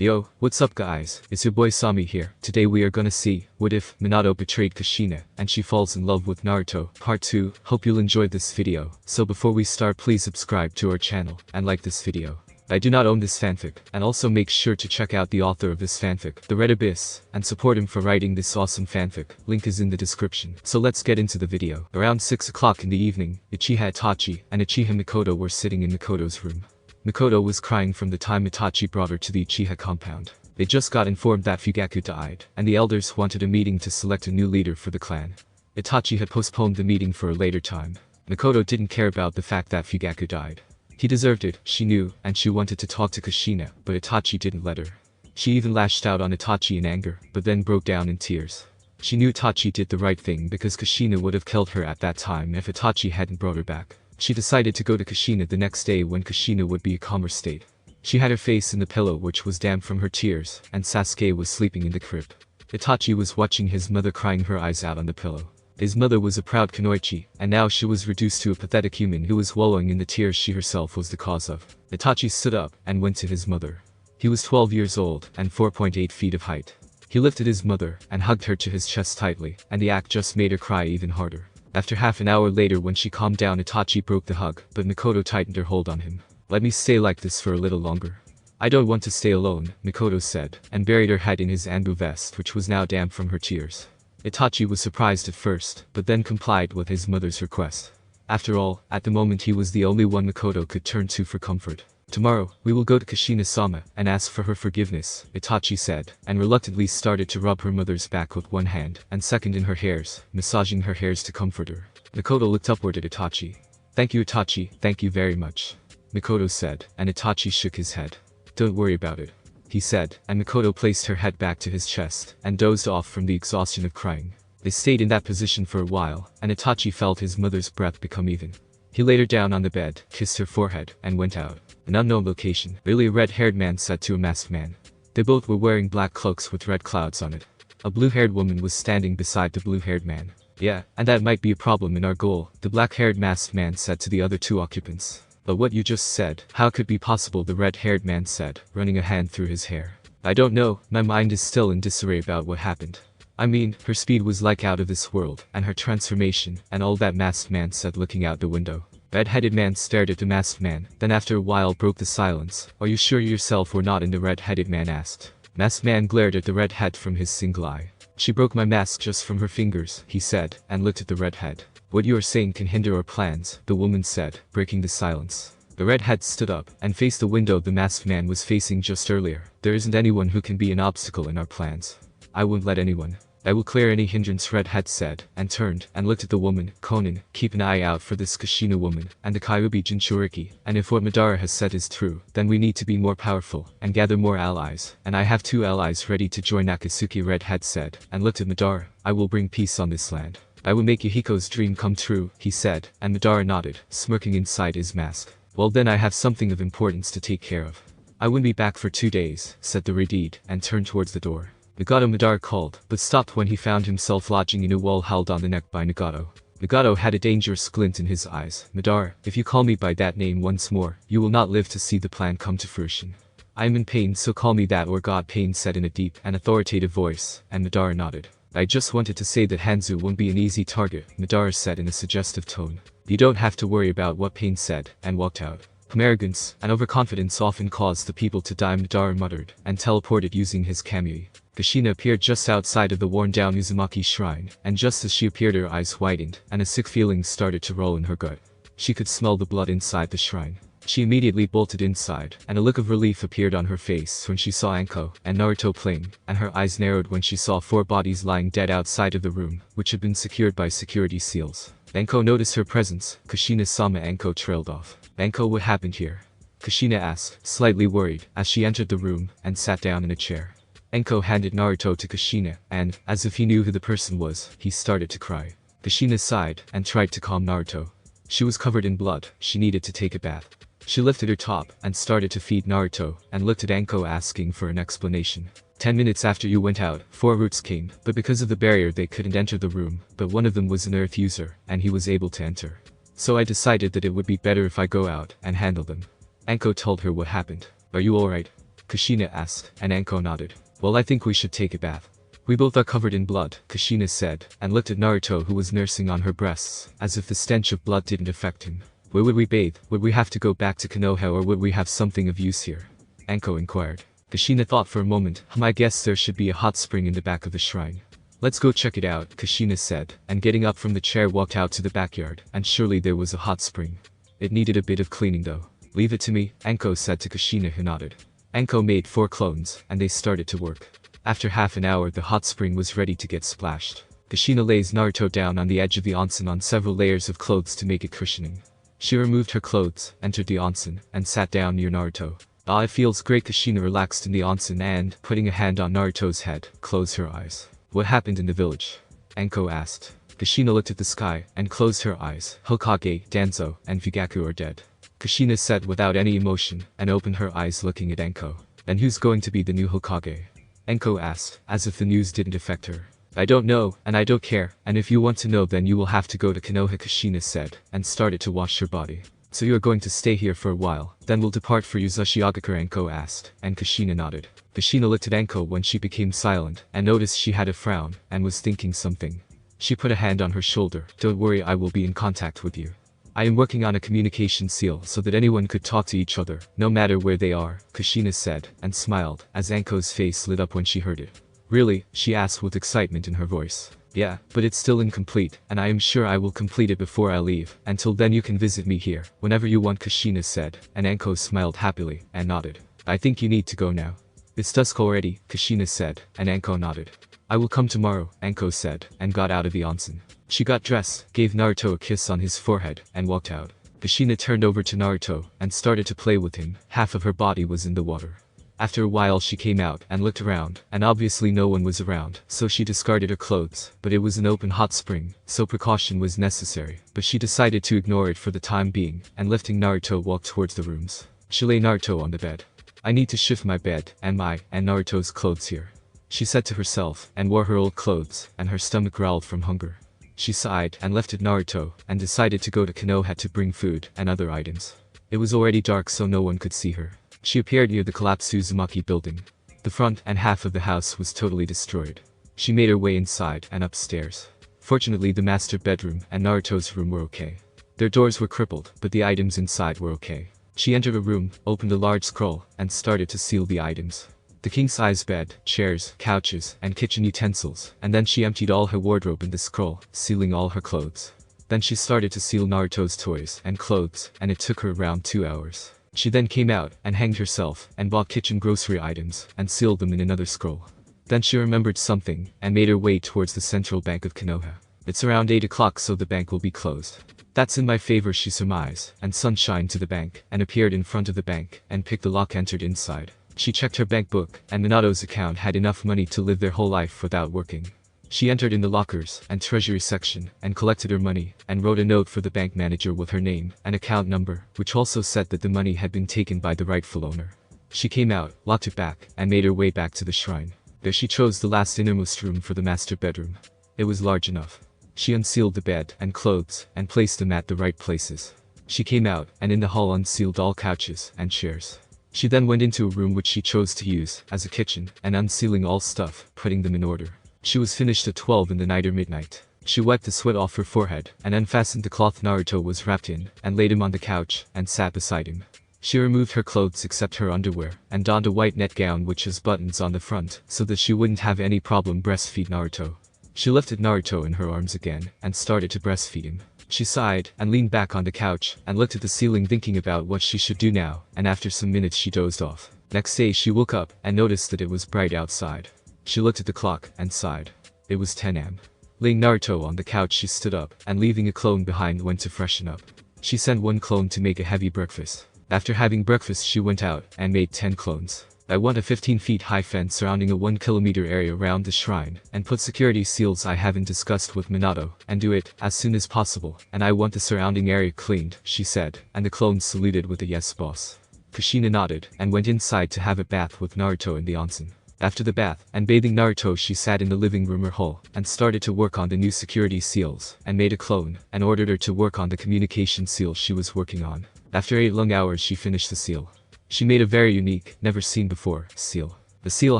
Yo, what's up guys, it's your boy Sami here. Today we are gonna see, what if Minato betrayed Kushina, and she falls in love with Naruto, part 2, hope you'll enjoy this video. So before we start please subscribe to our channel, and like this video. I do not own this fanfic, and also make sure to check out the author of this fanfic, the Red Abyss, and support him for writing this awesome fanfic, link is in the description. So let's get into the video. Around 6 o'clock in the evening, Uchiha Itachi and Uchiha Mikoto were sitting in Mikoto's room. Mikoto was crying from the time Itachi brought her to the Uchiha compound. They just got informed that Fugaku died, and the elders wanted a meeting to select a new leader for the clan. Itachi had postponed the meeting for a later time. Mikoto didn't care about the fact that Fugaku died. He deserved it, she knew, and she wanted to talk to Kushina, but Itachi didn't let her. She even lashed out on Itachi in anger, but then broke down in tears. She knew Itachi did the right thing because Kushina would have killed her at that time if Itachi hadn't brought her back. She decided to go to Kushina the next day when Kushina would be a calmer state. She had her face in the pillow which was damp from her tears, and Sasuke was sleeping in the crib. Itachi was watching his mother crying her eyes out on the pillow. His mother was a proud kunoichi, and now she was reduced to a pathetic human who was wallowing in the tears she herself was the cause of. Itachi stood up and went to his mother. He was 12 years old and 4.8 feet of height. He lifted his mother and hugged her to his chest tightly, and the act just made her cry even harder. After half an hour later when she calmed down, Itachi broke the hug, but Mikoto tightened her hold on him. "Let me stay like this for a little longer." "I don't want to stay alone," Mikoto said, and buried her head in his anbu vest which was now damp from her tears. Itachi was surprised at first, but then complied with his mother's request. After all, at the moment he was the only one Mikoto could turn to for comfort. "Tomorrow, we will go to Kushina-sama and ask for her forgiveness," Itachi said, and reluctantly started to rub her mother's back with one hand, and second in her hairs, massaging her hairs to comfort her. Mikoto looked upward at Itachi. "Thank you Itachi, thank you very much," Mikoto said, and Itachi shook his head. "Don't worry about it," he said, and Mikoto placed her head back to his chest, and dozed off from the exhaustion of crying. They stayed in that position for a while, and Itachi felt his mother's breath become even. He laid her down on the bed, kissed her forehead, and went out. An unknown location. Really, a red-haired man said to a masked man. They both were wearing black cloaks with red clouds on it. A blue-haired woman was standing beside the blue-haired man. "Yeah, and that might be a problem in our goal," the black-haired masked man said to the other two occupants. "But what you just said, how could be possible?" the red-haired man said, running a hand through his hair. "I don't know, my mind is still in disarray about what happened. I mean, her speed was like out of this world, and her transformation, and all that," masked man said looking out the window. Red-headed man stared at the masked man, then after a while broke the silence. "Are you sure yourself or not?" and the red-headed man asked. Masked man glared at the redhead from his single eye. "She broke my mask just from her fingers," he said, and looked at the redhead. "What you are saying can hinder our plans," the woman said, breaking the silence. The redhead stood up, and faced the window the masked man was facing just earlier. "There isn't anyone who can be an obstacle in our plans. I won't let anyone. I will clear any hindrance," redhead said, and turned, and looked at the woman. "Conan, keep an eye out for this Kushina woman, and the Kyuubi Jinchuriki, and if what Madara has said is true, then we need to be more powerful, and gather more allies, and I have 2 allies ready to join Akatsuki," redhead said, and looked at Madara. "I will bring peace on this land. I will make Yahiko's dream come true," he said, and Madara nodded, smirking inside his mask. "Well then I have something of importance to take care of. I won't be back for 2 days, said the Redhead, and turned towards the door. Nagato, Madara called, but stopped when he found himself lodging in a wall held on the neck by Nagato. Nagato had a dangerous glint in his eyes. "Madara, if you call me by that name once more, you will not live to see the plan come to fruition. I am in pain, so call me that or God," Pain said in a deep and authoritative voice, and Madara nodded. "I just wanted to say that Hanzo won't be an easy target," Madara said in a suggestive tone. "You don't have to worry about what," Pain said, and walked out. "Arrogance and overconfidence often cause the people to die," Madara muttered, and teleported using his kamui. Kushina appeared just outside of the worn-down Uzumaki shrine, and just as she appeared her eyes widened, and a sick feeling started to roll in her gut. She could smell the blood inside the shrine. She immediately bolted inside, and a look of relief appeared on her face when she saw Anko and Naruto playing, and her eyes narrowed when she saw 4 bodies lying dead outside of the room, which had been secured by security seals. Anko noticed her presence. "Kushina-sama," Anko trailed off. "Anko, what happened here?" Kushina asked, slightly worried, as she entered the room, and sat down in a chair. Anko handed Naruto to Kushina, and, as if he knew who the person was, he started to cry. Kushina sighed, and tried to calm Naruto. She was covered in blood, she needed to take a bath. She lifted her top, and started to feed Naruto, and looked at Anko asking for an explanation. 10 minutes after you went out, 4 roots came, but because of the barrier they couldn't enter the room, but one of them was an earth user, and he was able to enter. So I decided that it would be better if I go out, and handle them." Anko told her what happened. "Are you alright?" Kushina asked, and Anko nodded. Well, I think we should take a bath. We both are covered in blood, Kushina said, and looked at Naruto who was nursing on her breasts, as if the stench of blood didn't affect him. Where would we bathe? Would we have to go back to Konoha or would we have something of use here? Anko inquired. Kushina thought for a moment. I guess there should be a hot spring in the back of the shrine. Let's go check it out, Kushina said, and getting up from the chair walked out to the backyard, and surely there was a hot spring. It needed a bit of cleaning though. Leave it to me, Anko said to Kushina who nodded. Anko made 4 clones, and they started to work. After half an hour the hot spring was ready to get splashed. Kushina lays Naruto down on the edge of the onsen on several layers of clothes to make it cushioning. She removed her clothes, entered the onsen, and sat down near Naruto. Ah, it feels great. Kushina relaxed in the onsen and, putting a hand on Naruto's head, closed her eyes. What happened in the village? Anko asked. Kushina looked at the sky, and closed her eyes. Hokage, Danzo, and Fugaku are dead. Kushina said without any emotion, and opened her eyes looking at Anko. And who's going to be the new Hokage? Anko asked, as if the news didn't affect her. I don't know, and I don't care, and if you want to know then you will have to go to Konoha, Kushina said, and started to wash her body. So you are going to stay here for a while, then we'll depart for Uzashigakure, Anko asked, and Kushina nodded. Kushina looked at Anko when she became silent, and noticed she had a frown, and was thinking something. She put a hand on her shoulder. Don't worry, I will be in contact with you. I am working on a communication seal so that anyone could talk to each other, no matter where they are, Kushina said, and smiled, as Anko's face lit up when she heard it. Really? She asked with excitement in her voice. Yeah, but it's still incomplete, and I am sure I will complete it before I leave. Until then you can visit me here, whenever you want, Kushina said, and Anko smiled happily, and nodded. I think you need to go now. It's dusk already, Kushina said, and Anko nodded. I will come tomorrow, Anko said, and got out of the onsen. She got dressed, gave Naruto a kiss on his forehead, and walked out. Kushina turned over to Naruto, and started to play with him. Half of her body was in the water. After a while she came out, and looked around, and obviously no one was around, so she discarded her clothes, but it was an open hot spring, so precaution was necessary, but she decided to ignore it for the time being, and lifting Naruto walked towards the rooms. She lay Naruto on the bed. I need to shift my bed, and Naruto's clothes here. She said to herself, and wore her old clothes, and her stomach growled from hunger. She sighed, and left Naruto, and decided to go to Konoha to bring food, and other items. It was already dark so no one could see her. She appeared near the collapsed Uzumaki building. The front and half of the house was totally destroyed. She made her way inside and upstairs. Fortunately the master bedroom and Naruto's room were okay. Their doors were crippled, but the items inside were okay. She entered a room, opened a large scroll, and started to seal the items. The king-size bed, chairs, couches, and kitchen utensils, and then she emptied all her wardrobe in the scroll, sealing all her clothes. Then she started to seal Naruto's toys and clothes, and it took her around 2 hours. She then came out, and hanged herself, and bought kitchen grocery items, and sealed them in another scroll. Then she remembered something, and made her way towards the central bank of Konoha. It's around 8 o'clock so the bank will be closed. That's in my favor, she surmised, and sunshine to the bank, and appeared in front of the bank, and picked the lock, entered inside. She checked her bank book, and Minato's account had enough money to live their whole life without working. She entered in the lockers and treasury section, and collected her money, and wrote a note for the bank manager with her name and account number, which also said that the money had been taken by the rightful owner. She came out, locked it back, and made her way back to the shrine. There she chose the last innermost room for the master bedroom. It was large enough. She unsealed the bed and clothes, and placed them at the right places. She came out, and in the hall unsealed all couches and chairs. She then went into a room which she chose to use as a kitchen, and unsealing all stuff, putting them in order. She was finished at 12 in the night or midnight. She wiped the sweat off her forehead, and unfastened the cloth Naruto was wrapped in, and laid him on the couch, and sat beside him. She removed her clothes except her underwear, and donned a white net gown which has buttons on the front, so that she wouldn't have any problem breastfeed Naruto. She lifted Naruto in her arms again, and started to breastfeed him. She sighed, and leaned back on the couch, and looked at the ceiling thinking about what she should do now, and after some minutes she dozed off. Next day she woke up, and noticed that it was bright outside. She looked at the clock, and sighed. It was 10 am. Laying Naruto on the couch she stood up, and leaving a clone behind went to freshen up. She sent one clone to make a heavy breakfast. After having breakfast she went out, and made 10 clones. I want a 15 feet high fence surrounding a 1 kilometer area around the shrine, and put security seals I haven't discussed with Minato, and do it as soon as possible, and I want the surrounding area cleaned, she said, and the clones saluted with a yes boss. Kushina nodded, and went inside to have a bath with Naruto in the onsen. After the bath, and bathing Naruto she sat in the living room or hall, and started to work on the new security seals, and made a clone, and ordered her to work on the communication seal she was working on. After 8 long hours she finished the seal. She made a very unique, never seen before, seal. The seal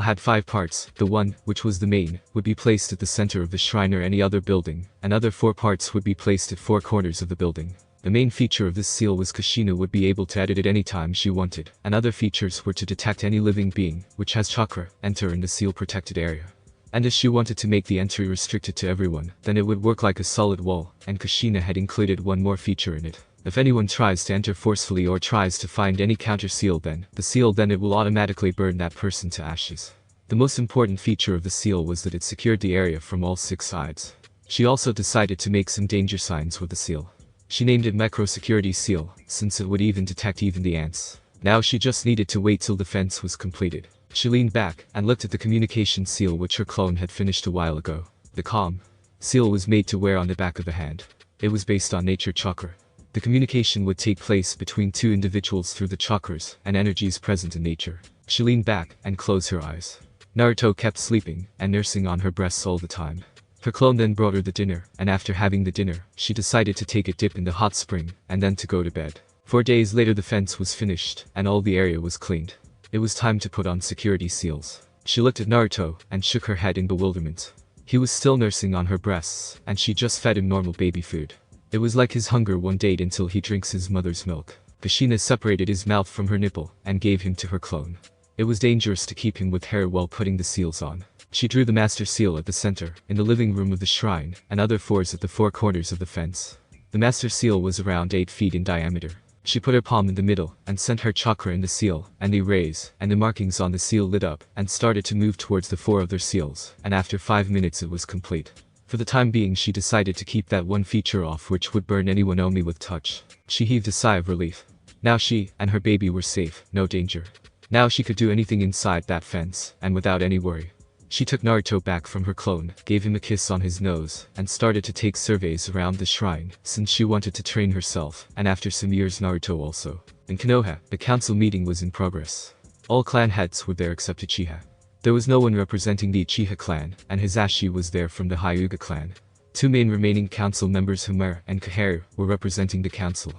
had 5 parts. The one, which was the main, would be placed at the center of the shrine or any other building, and other 4 parts would be placed at 4 corners of the building. The main feature of this seal was Kushina would be able to edit it anytime she wanted, and other features were to detect any living being, which has chakra, enter in the seal protected area. And if she wanted to make the entry restricted to everyone, then it would work like a solid wall, and Kushina had included one more feature in it. If anyone tries to enter forcefully or tries to find any counter seal, then it will automatically burn that person to ashes. The most important feature of the seal was that it secured the area from all 6 sides. She also decided to make some danger signs with the seal. She named it Micro Security Seal, since it would even detect even the ants. Now she just needed to wait till the fence was completed. She leaned back and looked at the communication seal which her clone had finished a while ago. The calm seal was made to wear on the back of the hand. It was based on nature chakra. The communication would take place between 2 individuals through the chakras and energies present in nature. She leaned back and closed her eyes. Naruto kept sleeping and nursing on her breasts all the time. Her clone then brought her the dinner, and after having the dinner, she decided to take a dip in the hot spring, and then to go to bed. 4 days later the fence was finished, and all the area was cleaned. It was time to put on security seals. She looked at Naruto, and shook her head in bewilderment. He was still nursing on her breasts, and she just fed him normal baby food. It was like his hunger won't abate until he drinks his mother's milk. Kushina separated his mouth from her nipple, and gave him to her clone. It was dangerous to keep him with hair while putting the seals on. She drew the master seal at the center, in the living room of the shrine, and other 4s at the 4 corners of the fence. The master seal was around 8 feet in diameter. She put her palm in the middle, and sent her chakra in the seal, and the rays, and the markings on the seal lit up, and started to move towards the 4 other seals, and after 5 minutes it was complete. For the time being she decided to keep that one feature off which would burn anyone only with touch. She heaved a sigh of relief. Now she and her baby were safe, no danger. Now she could do anything inside that fence, and without any worry. She took Naruto back from her clone, gave him a kiss on his nose, and started to take surveys around the shrine, since she wanted to train herself, and after some years Naruto also. In Konoha, the council meeting was in progress. All clan heads were there except Uchiha. There was no one representing the Uchiha clan, and Hisashi was there from the Hyuga clan. 2 main remaining council members Homura and Kaharu were representing the council.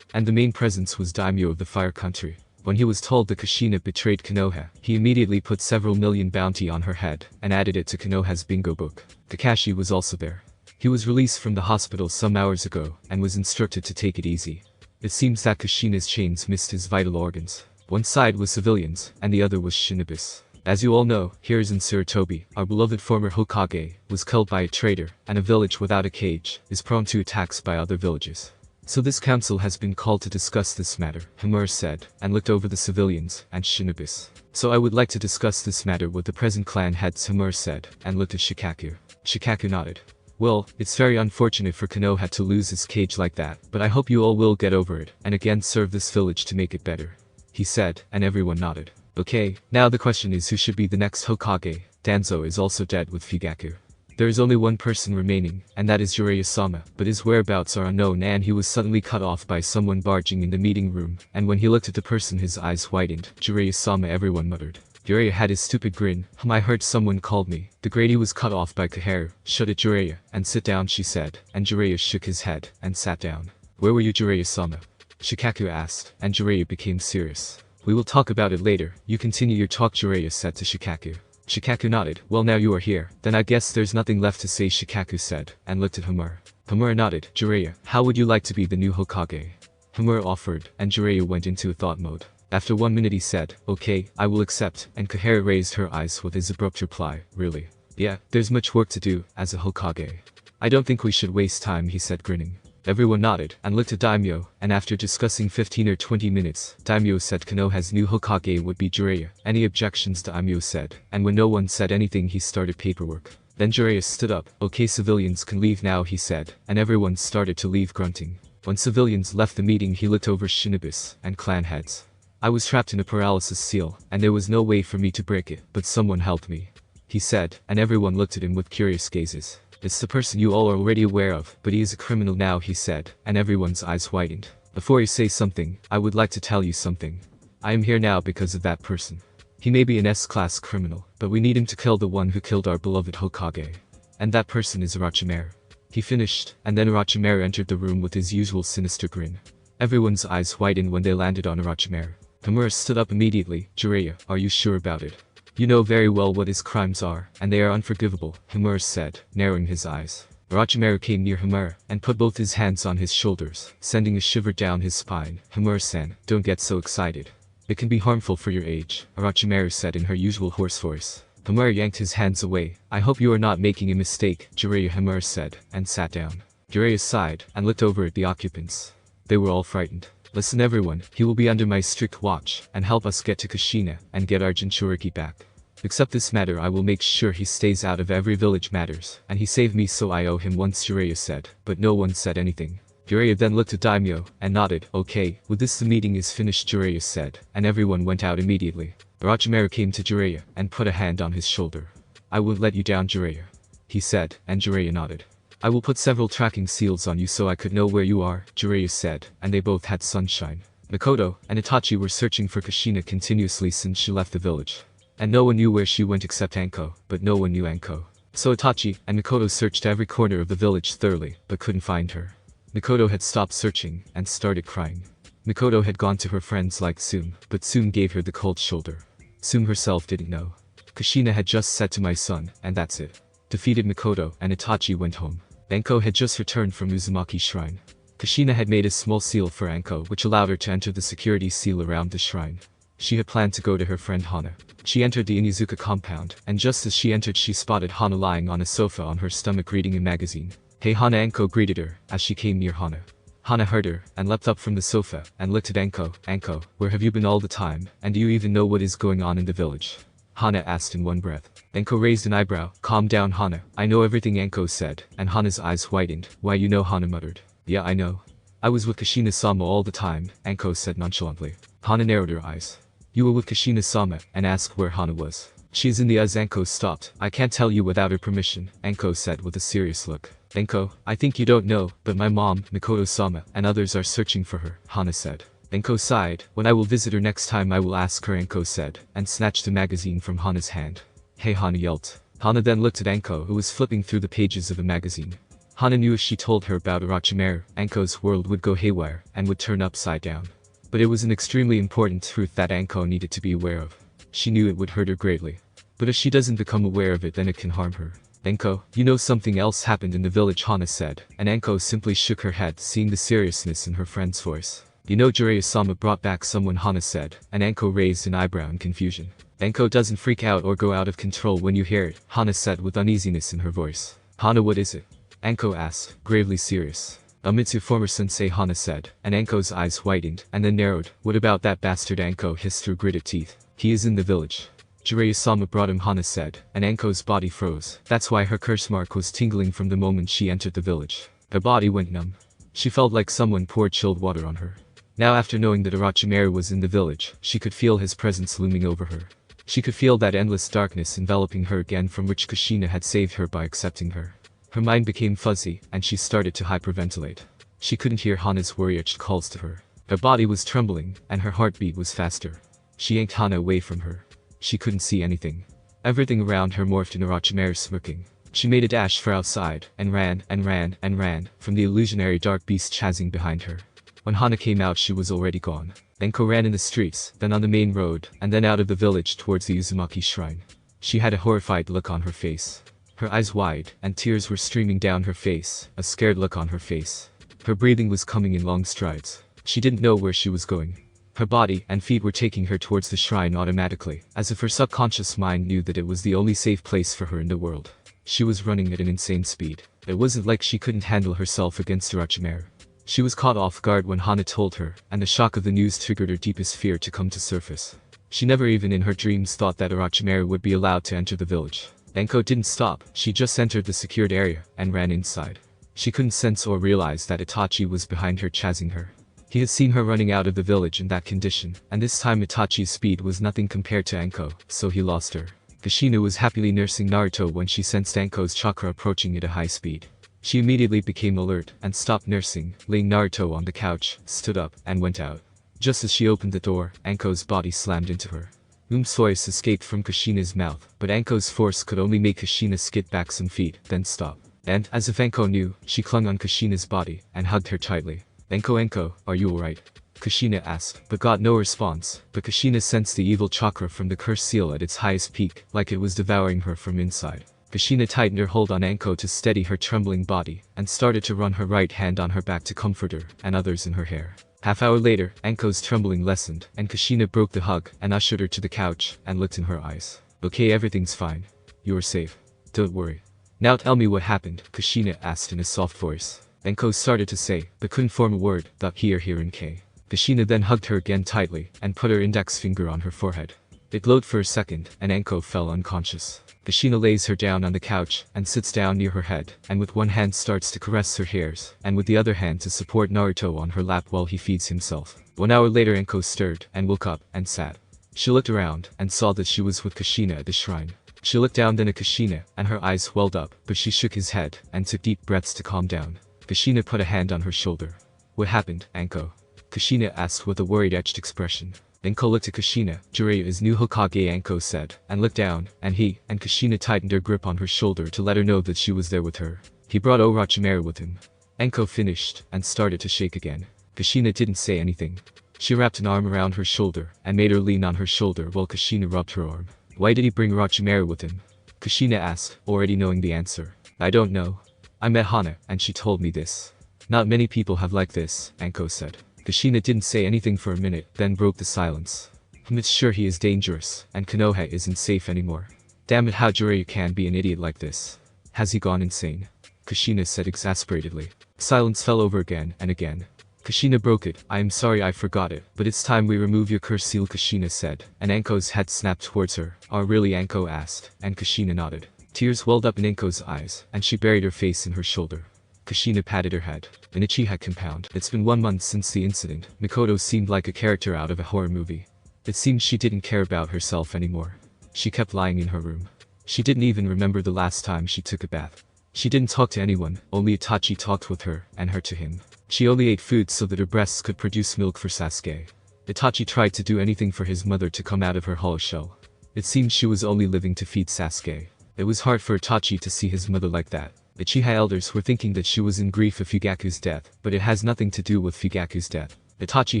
And the main presence was Daimyo of the Fire Country. When he was told that Kushina betrayed Konoha, he immediately put several million bounty on her head, and added it to Konoha's bingo book. Kakashi was also there. He was released from the hospital some hours ago, and was instructed to take it easy. It seems that Kushina's chains missed his vital organs. One side was civilians, and the other was shinobis. As you all know, Hiruzen Sarutobi, our beloved former Hokage, was killed by a traitor, and a village without a cage is prone to attacks by other villages. So this council has been called to discuss this matter, Homura said, and looked over the civilians and shinobis. So I would like to discuss this matter with the present clan heads, Homura said, and looked at Shikaku. Shikaku nodded. Well, it's very unfortunate for Konoha to lose his cage like that, but I hope you all will get over it, and again serve this village to make it better. He said, and everyone nodded. Okay, now the question is who should be the next Hokage. Danzo is also dead with Fugaku. There is only one person remaining, and that is Jiraiya-sama, but his whereabouts are unknown and he was suddenly cut off by someone barging in the meeting room, and when he looked at the person his eyes widened. Jiraiya-sama, everyone muttered. Jiraiya had his stupid grin. I heard someone called me. The Grady was cut off by Kaharu. Shut it, Jiraiya, and sit down, she said, and Jiraiya shook his head, and sat down. Where were you, Jiraiya-sama? Shikaku asked, and Jiraiya became serious. We will talk about it later. You continue your talk, Jiraiya said to Shikaku. Shikaku nodded. Well, now you are here, then I guess there's nothing left to say, Shikaku said, and looked at Homura. Homura nodded. Jiraiya, how would you like to be the new Hokage? Homura offered, and Jiraiya went into a thought mode. After 1 minute he said, okay, I will accept, and Kaharu raised her eyes with his abrupt reply, really? Yeah, there's much work to do, as a Hokage. I don't think we should waste time, he said, grinning. Everyone nodded, and looked at Daimyo, and after discussing 15 or 20 minutes, Daimyo said Konoha's new Hokage would be Jiraiya. Any objections, Daimyo said, and when no one said anything he started paperwork. Then Jiraiya stood up. Okay, civilians can leave now, he said, and everyone started to leave grunting. When civilians left the meeting he looked over shinobis and clan heads. I was trapped in a paralysis seal, and there was no way for me to break it, but someone helped me. He said, and everyone looked at him with curious gazes. It's the person you all are already aware of, but he is a criminal now, he said, and everyone's eyes widened. Before you say something, I would like to tell you something. I am here now because of that person. He may be an S-class criminal, but we need him to kill the one who killed our beloved Hokage. And that person is Orochimaru. He finished, and then Orochimaru entered the room with his usual sinister grin. Everyone's eyes widened when they landed on Orochimaru. Himura stood up immediately. Jiraiya, are you sure about it? You know very well what his crimes are, and they are unforgivable, Himura said, narrowing his eyes. Orochimaru came near Himura, and put both his hands on his shoulders, sending a shiver down his spine. Himura-san, don't get so excited. It can be harmful for your age, Orochimaru said in her usual hoarse voice. Himura yanked his hands away. I hope you are not making a mistake, Jiraiya, Himura said, and sat down. Jiraiya sighed, and looked over at the occupants. They were all frightened. Listen everyone, he will be under my strict watch, and help us get to Kushina, and get our Jinchuriki back. Except this matter I will make sure he stays out of every village matters, and he saved me so I owe him once, Jiraiya said, but no one said anything. Jiraiya then looked at Daimyo, and nodded. Okay, with this the meeting is finished, Jiraiya said, and everyone went out immediately. Orochimaru came to Jiraiya, and put a hand on his shoulder. I won't let you down, Jiraiya, he said, and Jiraiya nodded. I will put several tracking seals on you so I could know where you are, Jiraiya said, and they both had sunshine. Mikoto and Itachi were searching for Kushina continuously since she left the village. And no one knew where she went except Anko, but no one knew Anko. So Itachi and Mikoto searched every corner of the village thoroughly, but couldn't find her. Mikoto had stopped searching, and started crying. Mikoto had gone to her friends like Tsume, but Tsume gave her the cold shoulder. Tsume herself didn't know. Kushina had just said to my son, and that's it. Defeated Mikoto, and Itachi went home. Anko had just returned from Uzumaki Shrine. Kushina had made a small seal for Anko which allowed her to enter the security seal around the shrine. She had planned to go to her friend Hana. She entered the Inuzuka compound, and just as she entered she spotted Hana lying on a sofa on her stomach reading a magazine. Hey Hana, Anko greeted her, as she came near Hana. Hana heard her, and leapt up from the sofa, and looked at Anko. Anko, where have you been all the time, and do you even know what is going on in the village? Hana asked in one breath. Anko raised an eyebrow. Calm down Hana, I know everything, Anko said, and Hana's eyes widened. Why you know, Hana muttered. Yeah I know. I was with Kushina-sama all the time, Anko said nonchalantly. Hana narrowed her eyes. You were with Kushina-sama, and asked where Hana was. She is in the Anko stopped. I can't tell you without her permission, Anko said with a serious look. Anko, I think you don't know, but my mom, Mikoto-sama, and others are searching for her, Hana said. Anko sighed. When I will visit her next time I will ask her, Anko said, and snatched the magazine from Hana's hand. Hey, Hana yelped. Hana then looked at Anko who was flipping through the pages of the magazine. Hana knew if she told her about Orochimaru, Anko's world would go haywire, and would turn upside down. But it was an extremely important truth that Anko needed to be aware of. She knew it would hurt her greatly. But if she doesn't become aware of it then it can harm her. Anko, you know something else happened in the village, Hana said, and Anko simply shook her head seeing the seriousness in her friend's voice. You know Jiraiya-sama brought back someone, Hana said, and Anko raised an eyebrow in confusion. Anko doesn't freak out or go out of control when you hear it, Hana said with uneasiness in her voice. Hana, what is it? Anko asked, gravely serious. Amitsu, former sensei, Hana said, and Anko's eyes widened, and then narrowed. What about that bastard? Anko hissed through gritted teeth. He is in the village. Jiraiya-sama brought him, Hana said, and Anko's body froze. That's why her curse mark was tingling from the moment she entered the village. Her body went numb. She felt like someone poured chilled water on her. Now after knowing that Orochimaru was in the village, she could feel his presence looming over her. She could feel that endless darkness enveloping her again from which Kushina had saved her by accepting her. Her mind became fuzzy, and she started to hyperventilate. She couldn't hear Hana's worry-etched calls to her. Her body was trembling, and her heartbeat was faster. She yanked Hana away from her. She couldn't see anything. Everything around her morphed in Orochimaru smirking. She made a dash for outside, and ran, and ran, and ran, from the illusionary dark beast chasing behind her. When Hana came out she was already gone. Anko ran in the streets, then on the main road, and then out of the village towards the Uzumaki Shrine. She had a horrified look on her face. Her eyes wide, and tears were streaming down her face, a scared look on her face. Her breathing was coming in long strides. She didn't know where she was going. Her body and feet were taking her towards the shrine automatically, as if her subconscious mind knew that it was the only safe place for her in the world. She was running at an insane speed. It wasn't like she couldn't handle herself against Orochimaru. She was caught off guard when Hana told her, and the shock of the news triggered her deepest fear to come to surface. She never even in her dreams thought that Orochimaru would be allowed to enter the village. Anko didn't stop, she just entered the secured area, and ran inside. She couldn't sense or realize that Itachi was behind her chasing her. He had seen her running out of the village in that condition, and this time Itachi's speed was nothing compared to Anko, so he lost her. Kushina was happily nursing Naruto when she sensed Anko's chakra approaching at a high speed. She immediately became alert, and stopped nursing, laying Naruto on the couch, stood up, and went out. Just as she opened the door, Anko's body slammed into her. Voice escaped from Kushina's mouth, but Anko's force could only make Kushina skid back some feet, then stop. And, as if Anko knew, she clung on Kushina's body, and hugged her tightly. Anko, are you alright? Kushina asked, but got no response. But Kushina sensed the evil chakra from the curse seal at its highest peak, like it was devouring her from inside. Kushina tightened her hold on Anko to steady her trembling body, and started to run her right hand on her back to comfort her, and others in her hair. Half-hour later, Anko's trembling lessened, and Kushina broke the hug, and ushered her to the couch, and looked in her eyes. Okay, everything's fine. You are safe. Don't worry. Now tell me what happened, Kushina asked in a soft voice. Anko started to say, but couldn't form a word, here and K. Kushina then hugged her again tightly, and put her index finger on her forehead. It glowed for a second, and Anko fell unconscious. Kushina lays her down on the couch, and sits down near her head, and with one hand starts to caress her hairs, and with the other hand to support Naruto on her lap while he feeds himself. 1 hour later Anko stirred, and woke up, and sat. She looked around, and saw that she was with Kushina at the shrine. She looked down then at Kushina, and her eyes welled up, but she shook his head, and took deep breaths to calm down. Kushina put a hand on her shoulder. What happened, Anko? Kushina asked with a worried-etched expression. Anko looked at Kushina. Jiraiya is new Hokage, Anko said, and looked down, and Kushina tightened her grip on her shoulder to let her know that she was there with her. He brought Orochimaru with him. Anko finished, and started to shake again. Kushina didn't say anything. She wrapped an arm around her shoulder, and made her lean on her shoulder while Kushina rubbed her arm. Why did he bring Orochimaru with him? Kushina asked, already knowing the answer. I don't know. I met Hana, and she told me this. Not many people have like this, Anko said. Kushina didn't say anything for a minute, then broke the silence. It's sure he is dangerous, and Konoha isn't safe anymore. Damn it, how Jiraiya can be an idiot like this. Has he gone insane? Kushina said exasperatedly. Silence fell over again and again. Kushina broke it. I am sorry I forgot it, but it's time we remove your curse seal, Kushina said, and Anko's head snapped towards her. Oh really, Anko asked, and Kushina nodded. Tears welled up in Anko's eyes, and she buried her face in her shoulder. Kushina patted her head. In Uchiha compound. It's been 1 month since the incident. Mikoto seemed like a character out of a horror movie. It seemed she didn't care about herself anymore. She kept lying in her room. She didn't even remember the last time she took a bath. She didn't talk to anyone, only Itachi talked with her, and her to him. She only ate food so that her breasts could produce milk for Sasuke. Itachi tried to do anything for his mother to come out of her hollow shell. It seemed she was only living to feed Sasuke. It was hard for Itachi to see his mother like that. The Uchiha elders were thinking that she was in grief of Fugaku's death, but it has nothing to do with Fugaku's death. Itachi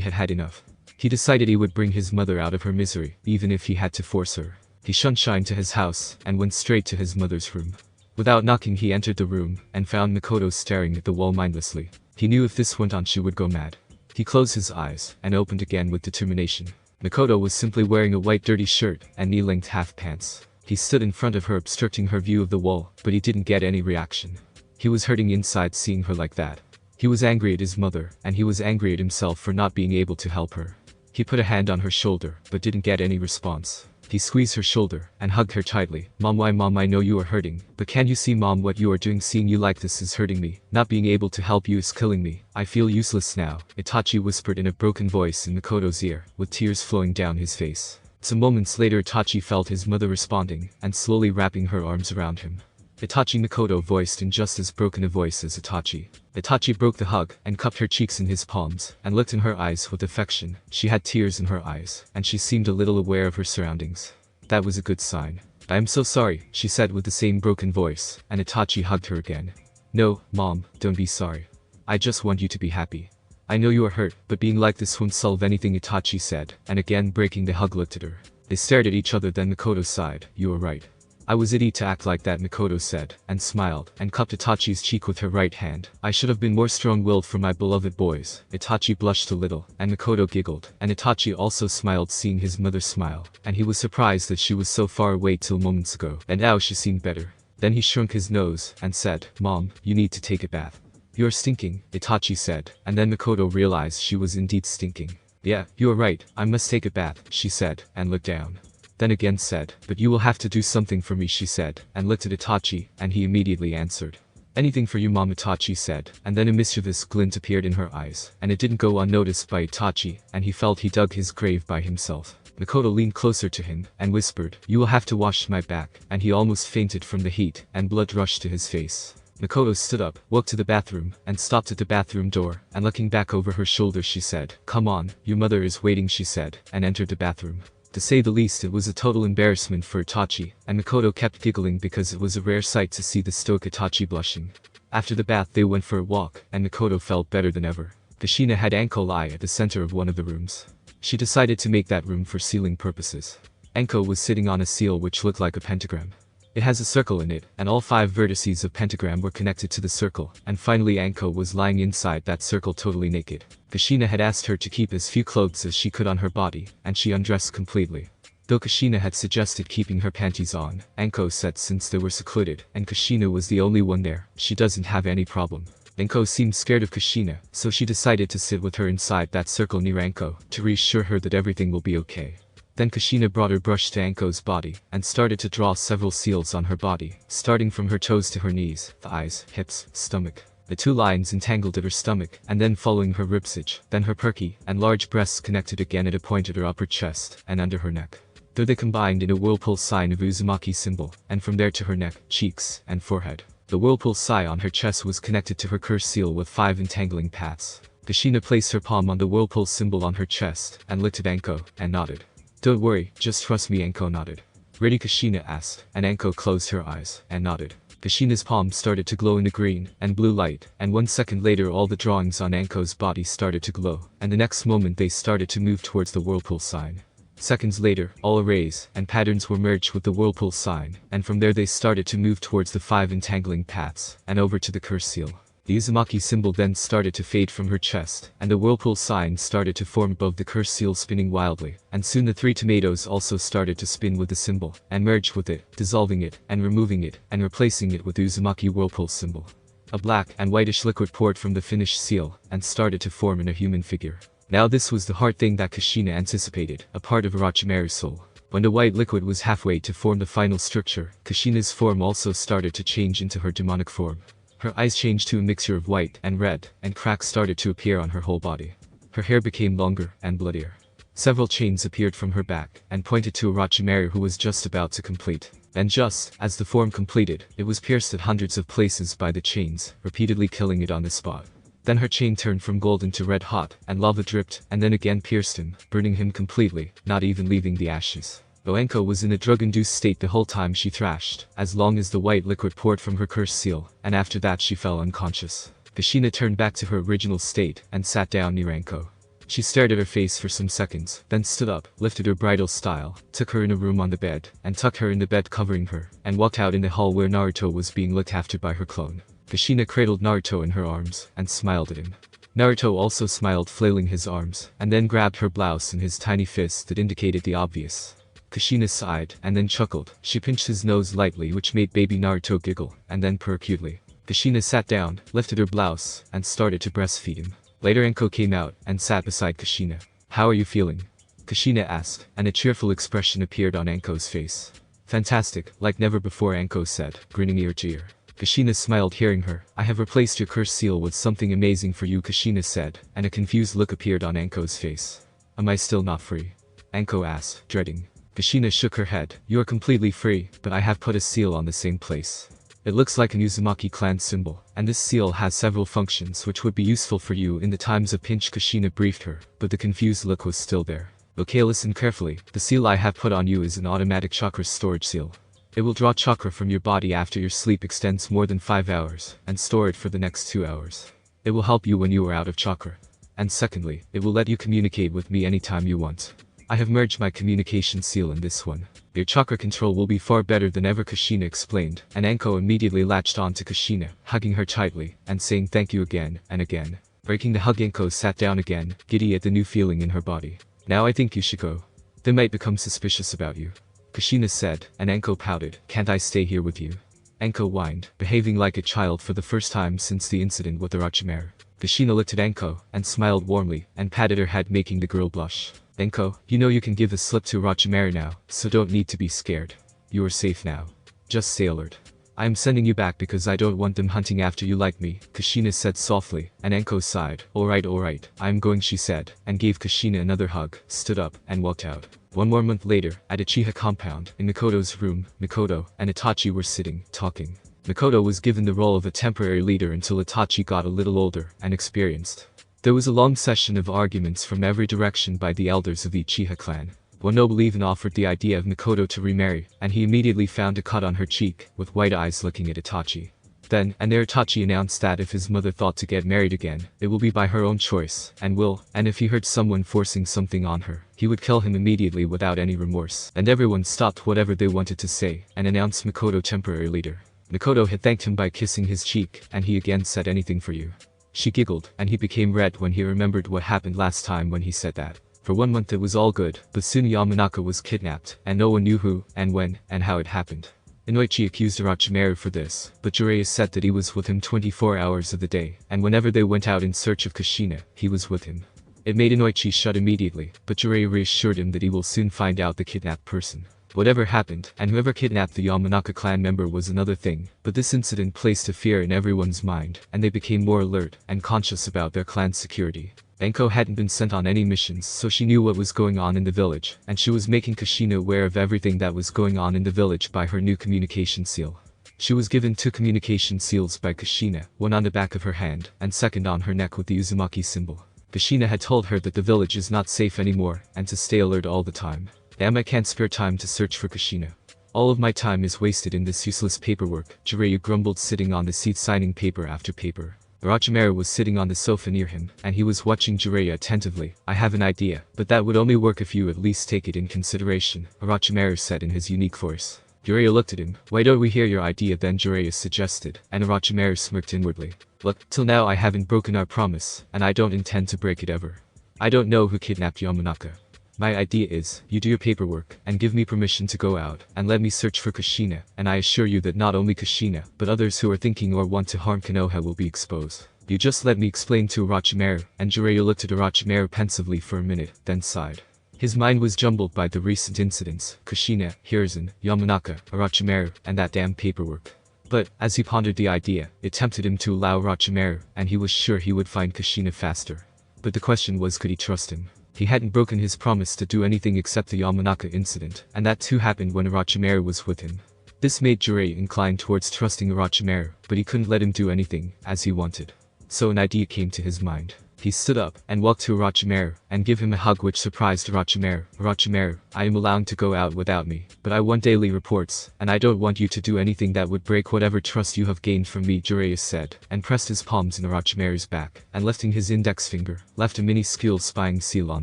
had had enough. He decided he would bring his mother out of her misery, even if he had to force her. He shunned to his house, and went straight to his mother's room. Without knocking he entered the room, and found Mikoto staring at the wall mindlessly. He knew if this went on she would go mad. He closed his eyes, and opened again with determination. Mikoto was simply wearing a white dirty shirt, and knee-length half pants. He stood in front of her obstructing her view of the wall, but he didn't get any reaction. He was hurting inside seeing her like that. He was angry at his mother, and he was angry at himself for not being able to help her. He put a hand on her shoulder, but didn't get any response. He squeezed her shoulder, and hugged her tightly. Mom, why mom, I know you are hurting, but can't you see mom what you are doing? Seeing you like this is hurting me. Not being able to help you is killing me. I feel useless now, Itachi whispered in a broken voice in Mikoto's ear, with tears flowing down his face. Some moments later Itachi felt his mother responding, and slowly wrapping her arms around him. Itachi, Mikoto voiced in just as broken a voice as Itachi. Itachi broke the hug, and cupped her cheeks in his palms, and looked in her eyes with affection. She had tears in her eyes, and she seemed a little aware of her surroundings. That was a good sign. I am so sorry, she said with the same broken voice, and Itachi hugged her again. No, mom, don't be sorry. I just want you to be happy. I know you are hurt, but being like this won't solve anything, Itachi said, and again breaking the hug looked at her. They stared at each other, then Mikoto sighed. You are right. I was idiot to act like that, Mikoto said, and smiled, and cupped Itachi's cheek with her right hand. I should have been more strong-willed for my beloved boys. Itachi blushed a little, and Mikoto giggled, and Itachi also smiled seeing his mother smile, and he was surprised that she was so far away till moments ago, and now she seemed better. Then he shrunk his nose, and said, Mom, you need to take a bath. You're stinking, Itachi said, and then Mikoto realized she was indeed stinking. Yeah, you are right, I must take a bath, she said, and looked down. Then again said, but you will have to do something for me, she said, and looked at Itachi, and he immediately answered. Anything for you, Mom, Itachi said, and then a mischievous glint appeared in her eyes, and it didn't go unnoticed by Itachi, and he felt he dug his grave by himself. Mikoto leaned closer to him, and whispered, you will have to wash my back, and he almost fainted from the heat, and blood rushed to his face. Mikoto stood up, walked to the bathroom, and stopped at the bathroom door, and looking back over her shoulder she said, come on, your mother is waiting, she said, and entered the bathroom. To say the least, it was a total embarrassment for Itachi, and Mikoto kept giggling because it was a rare sight to see the stoic Itachi blushing. After the bath they went for a walk, and Mikoto felt better than ever. Kushina had Anko lie at the center of one of the rooms. She decided to make that room for sealing purposes. Anko was sitting on a seal which looked like a pentagram. It has a circle in it, and all 5 vertices of pentagram were connected to the circle, and finally Anko was lying inside that circle totally naked. Kushina had asked her to keep as few clothes as she could on her body, and she undressed completely. Though Kushina had suggested keeping her panties on, Anko said since they were secluded, and Kushina was the only one there, she doesn't have any problem. Anko seemed scared of Kushina, so she decided to sit with her inside that circle near Anko, to reassure her that everything will be okay. Then Kushina brought her brush to Anko's body, and started to draw several seals on her body, starting from her toes to her knees, thighs, hips, stomach. The 2 lines entangled at her stomach, and then following her ribsage, then her perky, and large breasts connected again at a point at her upper chest, and under her neck. There they combined in a whirlpool sign of Uzumaki symbol, and from there to her neck, cheeks, and forehead. The whirlpool sign on her chest was connected to her curse seal with 5 entangling paths. Kushina placed her palm on the whirlpool symbol on her chest, and looked at Anko, and nodded. "Don't worry, just trust me," Anko nodded. "Ready?" Kushina asked, and Anko closed her eyes, and nodded. Kushina's palm started to glow in the green and blue light, and 1 second later all the drawings on Anko's body started to glow, and the next moment they started to move towards the whirlpool sign. Seconds later, all arrays and patterns were merged with the whirlpool sign, and from there they started to move towards the 5 entangling paths, and over to the curse seal. The Uzumaki symbol then started to fade from her chest, and the whirlpool sign started to form above the curse seal spinning wildly, and soon the 3 tomatoes also started to spin with the symbol, and merged with it, dissolving it, and removing it, and replacing it with the Uzumaki whirlpool symbol. A black and whitish liquid poured from the finished seal, and started to form in a human figure. Now this was the hard thing that Kushina anticipated, a part of Orochimaru's soul. When the white liquid was halfway to form the final structure, Kushina's form also started to change into her demonic form. Her eyes changed to a mixture of white and red, and cracks started to appear on her whole body. Her hair became longer and bloodier. Several chains appeared from her back, and pointed to Orochimaru, who was just about to complete. And just as the form completed, it was pierced at hundreds of places by the chains, repeatedly killing it on the spot. Then her chain turned from golden to red hot, and lava dripped, and then again pierced him, burning him completely, not even leaving the ashes. Though Anko was in a drug-induced state the whole time she thrashed, as long as the white liquid poured from her curse seal, and after that she fell unconscious. Kushina turned back to her original state, and sat down near Anko. She stared at her face for some seconds, then stood up, lifted her bridal style, took her in a room on the bed, and tucked her in the bed covering her, and walked out in the hall where Naruto was being looked after by her clone. Kushina cradled Naruto in her arms, and smiled at him. Naruto also smiled, flailing his arms, and then grabbed her blouse in his tiny fist that indicated the obvious. Kushina sighed, and then chuckled. She pinched his nose lightly, which made baby Naruto giggle, and then purr cutely. Kushina sat down, lifted her blouse, and started to breastfeed him. Later Anko came out, and sat beside Kushina. "How are you feeling?" Kushina asked, and a cheerful expression appeared on Anko's face. "Fantastic, like never before," Anko said, grinning ear to ear. Kushina smiled hearing her. "I have replaced your curse seal with something amazing for you," Kushina said, and a confused look appeared on Anko's face. "Am I still not free?" Anko asked, dreading. Kushina shook her head. "You are completely free, but I have put a seal on the same place. It looks like an Uzumaki clan symbol, and this seal has several functions which would be useful for you in the times of pinch." Kushina briefed her, but the confused look was still there. "Okay, listen carefully. The seal I have put on you is an automatic chakra storage seal. It will draw chakra from your body after your sleep extends more than 5 hours, and store it for the next 2 hours. It will help you when you are out of chakra. And secondly, it will let you communicate with me anytime you want. I have merged my communication seal in this one. Your chakra control will be far better than ever," Kushina explained, and Anko immediately latched on to Kushina, hugging her tightly, and saying thank you again and again. Breaking the hug, Anko sat down again, giddy at the new feeling in her body. "Now I think you should go. They might become suspicious about you," Kushina said, and Anko pouted. "Can't I stay here with you?" Anko whined, behaving like a child for the first time since the incident with Orochimaru. Kushina looked at Anko, and smiled warmly, and patted her head, making the girl blush. "Anko, you know you can give the slip to Orochimaru now, so don't need to be scared. You are safe now. Just stay alert. I am sending you back because I don't want them hunting after you like me," Kushina said softly, and Anko sighed. Alright, I am going," she said, and gave Kushina another hug, stood up, and walked out. One more month later, at Uchiha compound, in Mikoto's room, Mikoto and Itachi were sitting, talking. Mikoto was given the role of a temporary leader until Itachi got a little older and experienced. There was a long session of arguments from every direction by the elders of the Uchiha clan. One noble even offered the idea of Mikoto to remarry, and he immediately found a cut on her cheek, with white eyes looking at Itachi. Then, and there Itachi announced that if his mother thought to get married again, it will be by her own choice, and if he heard someone forcing something on her, he would kill him immediately without any remorse. And everyone stopped whatever they wanted to say, and announced Mikoto temporary leader. Mikoto had thanked him by kissing his cheek, and he again said anything for you. She giggled, and he became red when he remembered what happened last time when he said that. For 1 month it was all good, but soon Yamanaka was kidnapped, and no one knew who, and when, and how it happened. Inoichi accused Orochimaru for this, but Jiraiya said that he was with him 24 hours of the day, and whenever they went out in search of Kushina, he was with him. It made Inoichi shut immediately, but Jiraiya reassured him that he will soon find out the kidnapped person. Whatever happened, and whoever kidnapped the Yamanaka clan member was another thing, but this incident placed a fear in everyone's mind, and they became more alert and conscious about their clan's security. Enko hadn't been sent on any missions, so she knew what was going on in the village, and she was making Kushina aware of everything that was going on in the village by her new communication seal. She was given 2 communication seals by Kushina, one on the back of her hand, and second on her neck with the Uzumaki symbol. Kushina had told her that the village is not safe anymore, and to stay alert all the time. Damn, I can't spare time to search for Kushina. All of my time is wasted in this useless paperwork, Jiraiya grumbled, sitting on the seat signing paper after paper. Orochimaru was sitting on the sofa near him, and he was watching Jiraiya attentively. I have an idea, but that would only work if you at least take it in consideration, Orochimaru said in his unique voice. Jiraiya looked at him. Why don't we hear your idea then, Jiraiya suggested, and Orochimaru smirked inwardly. Look, till now I haven't broken our promise, and I don't intend to break it ever. I don't know who kidnapped Yamanaka. My idea is, you do your paperwork, and give me permission to go out, and let me search for Kushina, and I assure you that not only Kushina, but others who are thinking or want to harm Konoha will be exposed. You just let me explain to Orochimaru, and Jiraiya looked at Orochimaru pensively for a minute, then sighed. His mind was jumbled by the recent incidents, Kushina, Hiruzen, Yamanaka, Orochimaru, and that damn paperwork. But, as he pondered the idea, it tempted him to allow Orochimaru, and he was sure he would find Kushina faster. But the question was, could he trust him? He hadn't broken his promise to do anything except the Yamanaka incident, and that too happened when Orochimaru was with him. This made Jiraiya inclined towards trusting Orochimaru, but he couldn't let him do anything, as he wanted. So an idea came to his mind. He stood up, and walked to Orochimaru, and gave him a hug which surprised Orochimaru. Orochimaru, I am allowed to go out without me, but I want daily reports, and I don't want you to do anything that would break whatever trust you have gained from me, Jiraiya said, and pressed his palms in Orochimaru's back, and lifting his index finger, left a minuscule spying seal on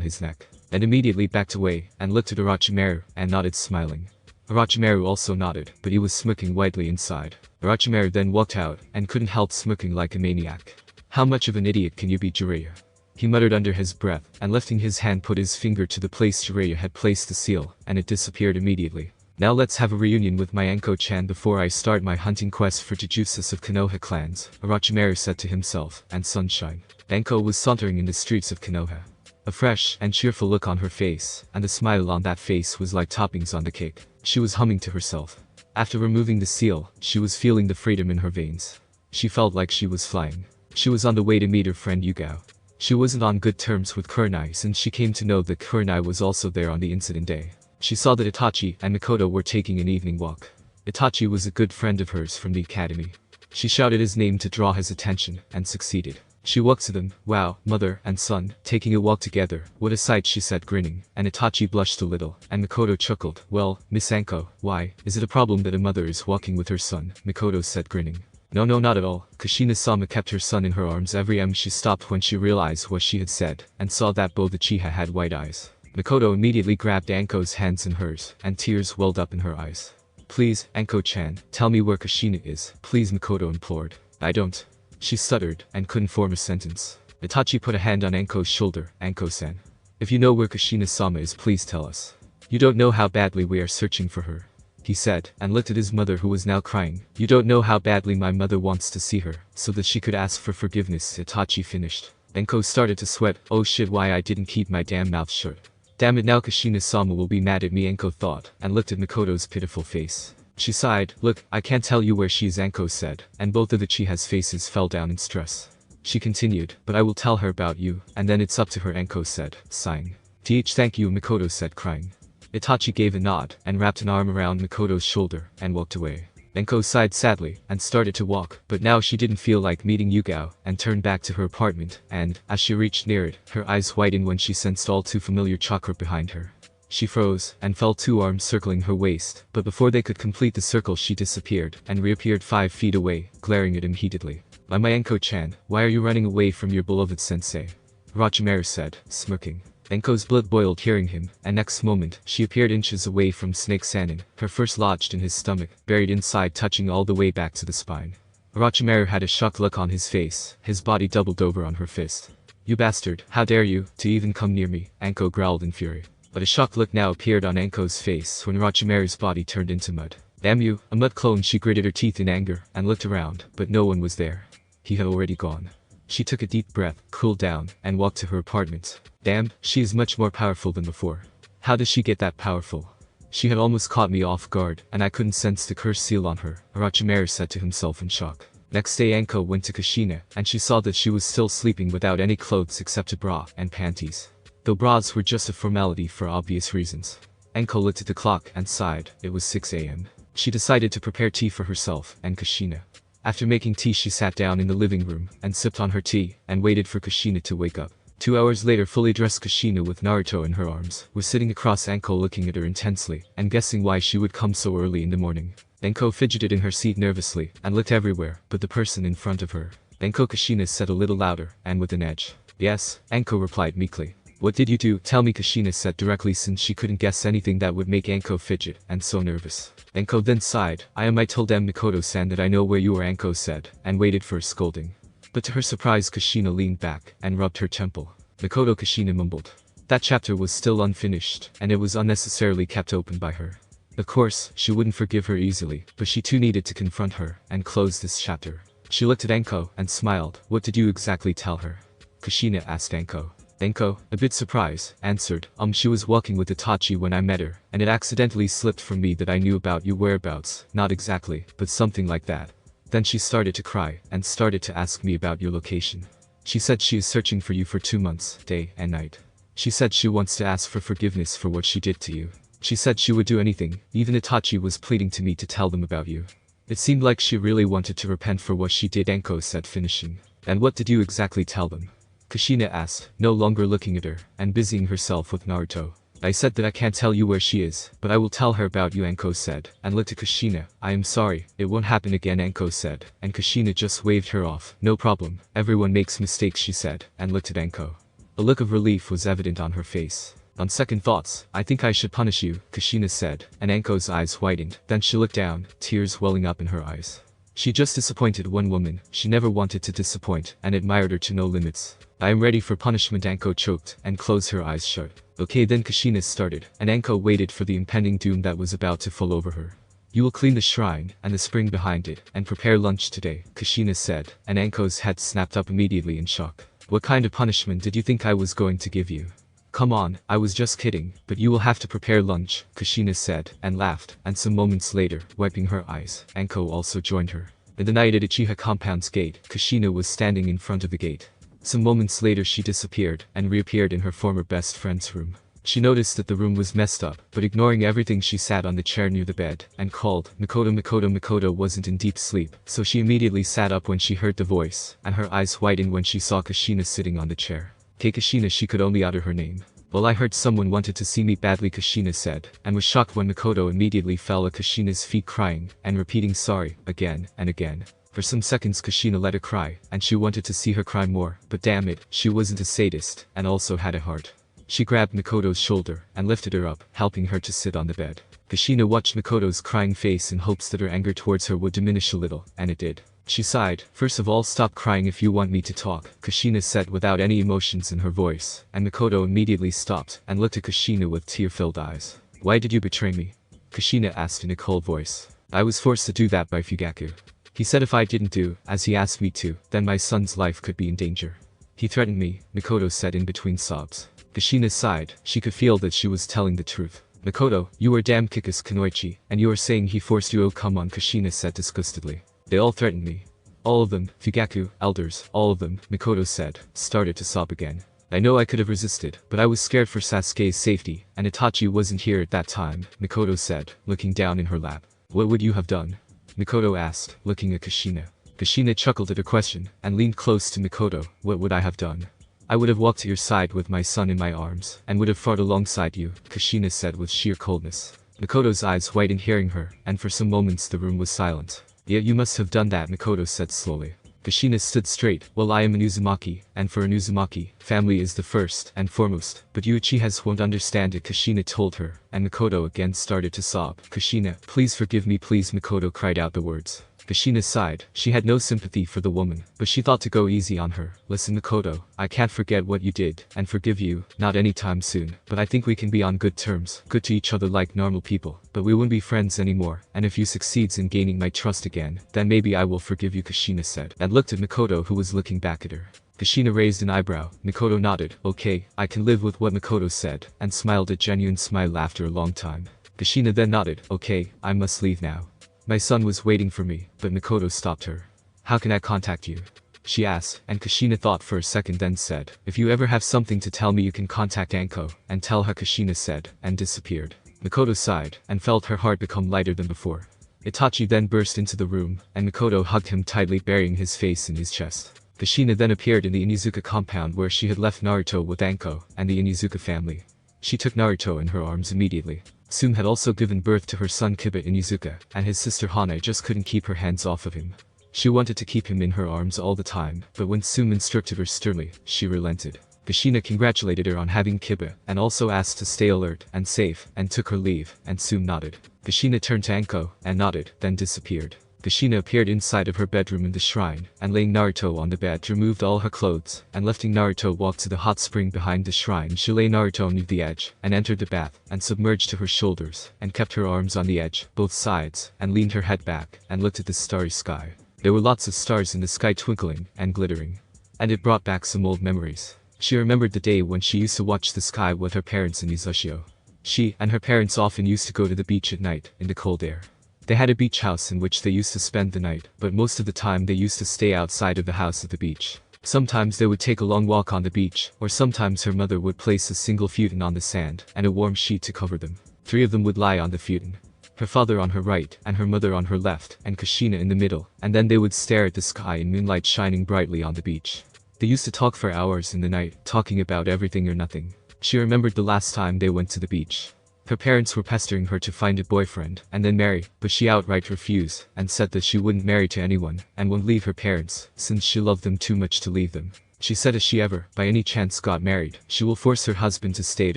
his neck, and immediately backed away, and looked at Orochimaru, and nodded smiling. Orochimaru also nodded, but he was smirking widely inside. Orochimaru then walked out, and couldn't help smirking like a maniac. How much of an idiot can you be, Jiraiya? He muttered under his breath, and lifting his hand put his finger to the place Jiraiya had placed the seal, and it disappeared immediately. Now let's have a reunion with my Enko-chan before I start my hunting quest for Jujutsus of Konoha clans, Orochimaru said to himself, and sunshine. Enko was sauntering in the streets of Konoha. A fresh and cheerful look on her face, and the smile on that face was like toppings on the cake. She was humming to herself. After removing the seal, she was feeling the freedom in her veins. She felt like she was flying. She was on the way to meet her friend Yugao. She wasn't on good terms with Kurenai since she came to know that Kurenai was also there on the incident day. She saw that Itachi and Mikoto were taking an evening walk. Itachi was a good friend of hers from the academy. She shouted his name to draw his attention, and succeeded. She walked to them. Wow, mother and son, taking a walk together, what a sight, she said, grinning, and Itachi blushed a little, and Mikoto chuckled. Well, Miss Anko, why, is it a problem that a mother is walking with her son? Mikoto said, grinning. No, not at all. Kushina-sama kept her son in her arms every time. She stopped when she realized what she had said, and saw that both Uchiha had white eyes. Mikoto immediately grabbed Anko's hands in hers, and tears welled up in her eyes. Please, Anko-chan, tell me where Kushina is, please, Mikoto implored. I don't. She stuttered, and couldn't form a sentence. Itachi put a hand on Anko's shoulder. Anko-san. If you know where Kushina-sama is, please tell us. You don't know how badly we are searching for her, he said, and looked at his mother who was now crying. You don't know how badly my mother wants to see her, so that she could ask for forgiveness, Itachi finished. Enko started to sweat. Oh shit, why I didn't keep my damn mouth shut. Damn it, now Kushina-sama will be mad at me, Enko thought, and looked at Mikoto's pitiful face. She sighed. Look, I can't tell you where she is, Anko said, and both of the Uchiha's faces fell down in stress. She continued, but I will tell her about you, and then it's up to her, Anko said, sighing. Thank you, Mikoto said, crying. Itachi gave a nod, and wrapped an arm around Mikoto's shoulder, and walked away. Enko sighed sadly, and started to walk, but now she didn't feel like meeting Yugao, and turned back to her apartment, and, as she reached near it, her eyes widened when she sensed all too familiar chakra behind her. She froze, and felt 2 arms circling her waist, but before they could complete the circle she disappeared, and reappeared 5 feet away, glaring at him heatedly. My Enko-chan, why are you running away from your beloved sensei? Orochimaru said, smirking. Enko's blood boiled hearing him, and next moment, she appeared inches away from Snake Sanin, her first lodged in his stomach, buried inside touching all the way back to the spine. Orochimaru had a shocked look on his face, his body doubled over on her fist. You bastard, how dare you, to even come near me, Enko growled in fury. But a shocked look now appeared on Enko's face when Orochimaru's body turned into mud. Damn you, a mud clone, she gritted her teeth in anger, and looked around, but no one was there. He had already gone. She took a deep breath, cooled down, and walked to her apartment. Damn, she is much more powerful than before. How does she get that powerful? She had almost caught me off guard, and I couldn't sense the curse seal on her, Orochimaru said to himself in shock. Next day Enko went to Kushina, and she saw that she was still sleeping without any clothes except a bra and panties. Though bras were just a formality for obvious reasons. Enko looked at the clock and sighed. It was 6 a.m. She decided to prepare tea for herself and Kushina. After making tea she sat down in the living room and sipped on her tea and waited for Kushina to wake up. 2 hours later fully dressed Kushina with Naruto in her arms was sitting across Enko looking at her intensely and guessing why she would come so early in the morning. Enko fidgeted in her seat nervously and looked everywhere but the person in front of her. Enko, Kushina said a little louder and with an edge. Yes, Enko replied meekly. What did you do? Tell me, Kushina said directly since she couldn't guess anything that would make Enko fidget and so nervous. Enko then sighed. I told them Mikoto-san that I know where you are, Enko said, and waited for a scolding. But to her surprise Kushina leaned back and rubbed her temple. Mikoto, Kushina mumbled. That chapter was still unfinished, and it was unnecessarily kept open by her. Of course, she wouldn't forgive her easily, but she too needed to confront her and close this chapter. She looked at Enko and smiled. What did you exactly tell her? Kushina asked Enko. Enko, a bit surprised, answered, she was walking with Itachi when I met her, and it accidentally slipped from me that I knew about your whereabouts, not exactly, but something like that. Then she started to cry, and started to ask me about your location. She said she is searching for you for 2 months, day and night. She said she wants to ask for forgiveness for what she did to you. She said she would do anything, even Itachi was pleading to me to tell them about you. It seemed like she really wanted to repent for what she did, Enko said finishing. And what did you exactly tell them? Kushina asked, no longer looking at her, and busying herself with Naruto. I said that I can't tell you where she is, but I will tell her about you, Enko said, and looked at Kushina. I am sorry, it won't happen again, Enko said, and Kushina just waved her off. No problem, everyone makes mistakes, she said, and looked at Enko. A look of relief was evident on her face. On second thoughts, I think I should punish you, Kushina said, and Enko's eyes widened. Then she looked down, tears welling up in her eyes. She just disappointed one woman, she never wanted to disappoint, and admired her to no limits. I am ready for punishment, Enko choked, and closed her eyes shut. Okay, then Kushina started, and Enko waited for the impending doom that was about to fall over her. You will clean the shrine, and the spring behind it, and prepare lunch today, Kushina said, and Enko's head snapped up immediately in shock. What kind of punishment did you think I was going to give you? Come on, I was just kidding, but you will have to prepare lunch, Kushina said, and laughed, and some moments later, wiping her eyes, Enko also joined her. In the night at Uchiha Compound's gate, Kushina was standing in front of the gate. Some moments later she disappeared, and reappeared in her former best friend's room. She noticed that the room was messed up, but ignoring everything she sat on the chair near the bed, and called, Mikoto. Mikoto wasn't in deep sleep, so she immediately sat up when she heard the voice, and her eyes widened when she saw Kushina sitting on the chair. Kushina, she could only utter her name. Well, I heard someone wanted to see me badly, Kushina said, and was shocked when Mikoto immediately fell at Kushina's feet crying, and repeating sorry, again and again. For some seconds Kushina let her cry, and she wanted to see her cry more, but damn it, she wasn't a sadist, and also had a heart. She grabbed Mikoto's shoulder, and lifted her up, helping her to sit on the bed. Kushina watched Mikoto's crying face in hopes that her anger towards her would diminish a little, and it did. She sighed. First of all, stop crying if you want me to talk, Kushina said without any emotions in her voice, and Mikoto immediately stopped, and looked at Kushina with tear-filled eyes. Why did you betray me? Kushina asked in a cold voice. I was forced to do that by Fugaku. He said if I didn't do, as he asked me to, then my son's life could be in danger. He threatened me, Mikoto said in between sobs. Kushina sighed. She could feel that she was telling the truth. Mikoto, you are damn Kikus Kunoichi, and you are saying he forced you? Oh come on, Kushina said disgustedly. They all threatened me. All of them, Fugaku, elders, all of them, Mikoto said, started to sob again. I know I could have resisted, but I was scared for Sasuke's safety, and Itachi wasn't here at that time, Mikoto said, looking down in her lap. What would you have done? Mikoto asked, looking at Kushina. Kushina chuckled at her question, and leaned close to Mikoto. What would I have done? I would have walked to your side with my son in my arms, and would have fought alongside you, Kushina said with sheer coldness. Mikoto's eyes widened hearing her, and for some moments the room was silent. Yeah, you must have done that, Mikoto said slowly. Kushina stood straight. Well, I am an Uzumaki, and for an Uzumaki, family is the first and foremost, but you Uchihas won't understand it, Kushina told her, and Mikoto again started to sob. Kushina, please forgive me, please, Mikoto cried out the words. Kushina sighed. She had no sympathy for the woman, but she thought to go easy on her. Listen, Mikoto, I can't forget what you did, and forgive you, not anytime soon, but I think we can be on good terms, good to each other like normal people, but we won't be friends anymore, and if you succeeds in gaining my trust again, then maybe I will forgive you, Kushina said, and looked at Mikoto who was looking back at her. Kushina raised an eyebrow. Mikoto nodded. Okay, I can live with what Mikoto said, and smiled a genuine smile after a long time. Kushina then nodded. Okay, I must leave now. My son was waiting for me, but Mikoto stopped her. How can I contact you? She asked, and Kushina thought for a second then said, if you ever have something to tell me you can contact Anko, and tell her, Kushina said, and disappeared. Mikoto sighed, and felt her heart become lighter than before. Itachi then burst into the room, and Mikoto hugged him tightly, burying his face in his chest. Kushina then appeared in the Inizuka compound where she had left Naruto with Anko and the Inizuka family. She took Naruto in her arms immediately. Tsume had also given birth to her son Kiba Inizuka, and his sister Hana just couldn't keep her hands off of him. She wanted to keep him in her arms all the time, but when Tsume instructed her sternly, she relented. Kushina congratulated her on having Kiba, and also asked to stay alert and safe, and took her leave, and Tsume nodded. Kushina turned to Anko, and nodded, then disappeared. Kushina appeared inside of her bedroom in the shrine, and laying Naruto on the bed removed all her clothes, and letting Naruto walk to the hot spring behind the shrine. She lay Naruto near the edge, and entered the bath, and submerged to her shoulders, and kept her arms on the edge, both sides, and leaned her head back, and looked at the starry sky. There were lots of stars in the sky twinkling, and glittering. And it brought back some old memories. She remembered the day when she used to watch the sky with her parents in Izushio. She and her parents often used to go to the beach at night, in the cold air. They had a beach house in which they used to spend the night, but most of the time they used to stay outside of the house at the beach. Sometimes they would take a long walk on the beach, or sometimes her mother would place a single futon on the sand, and a warm sheet to cover them. 3 of them would lie on the futon. Her father on her right, and her mother on her left, and Kushina in the middle, and then they would stare at the sky in moonlight shining brightly on the beach. They used to talk for hours in the night, talking about everything or nothing. She remembered the last time they went to the beach. Her parents were pestering her to find a boyfriend, and then marry, but she outright refused, and said that she wouldn't marry to anyone, and wouldn't leave her parents, since she loved them too much to leave them. She said if she ever, by any chance got married, she will force her husband to stay at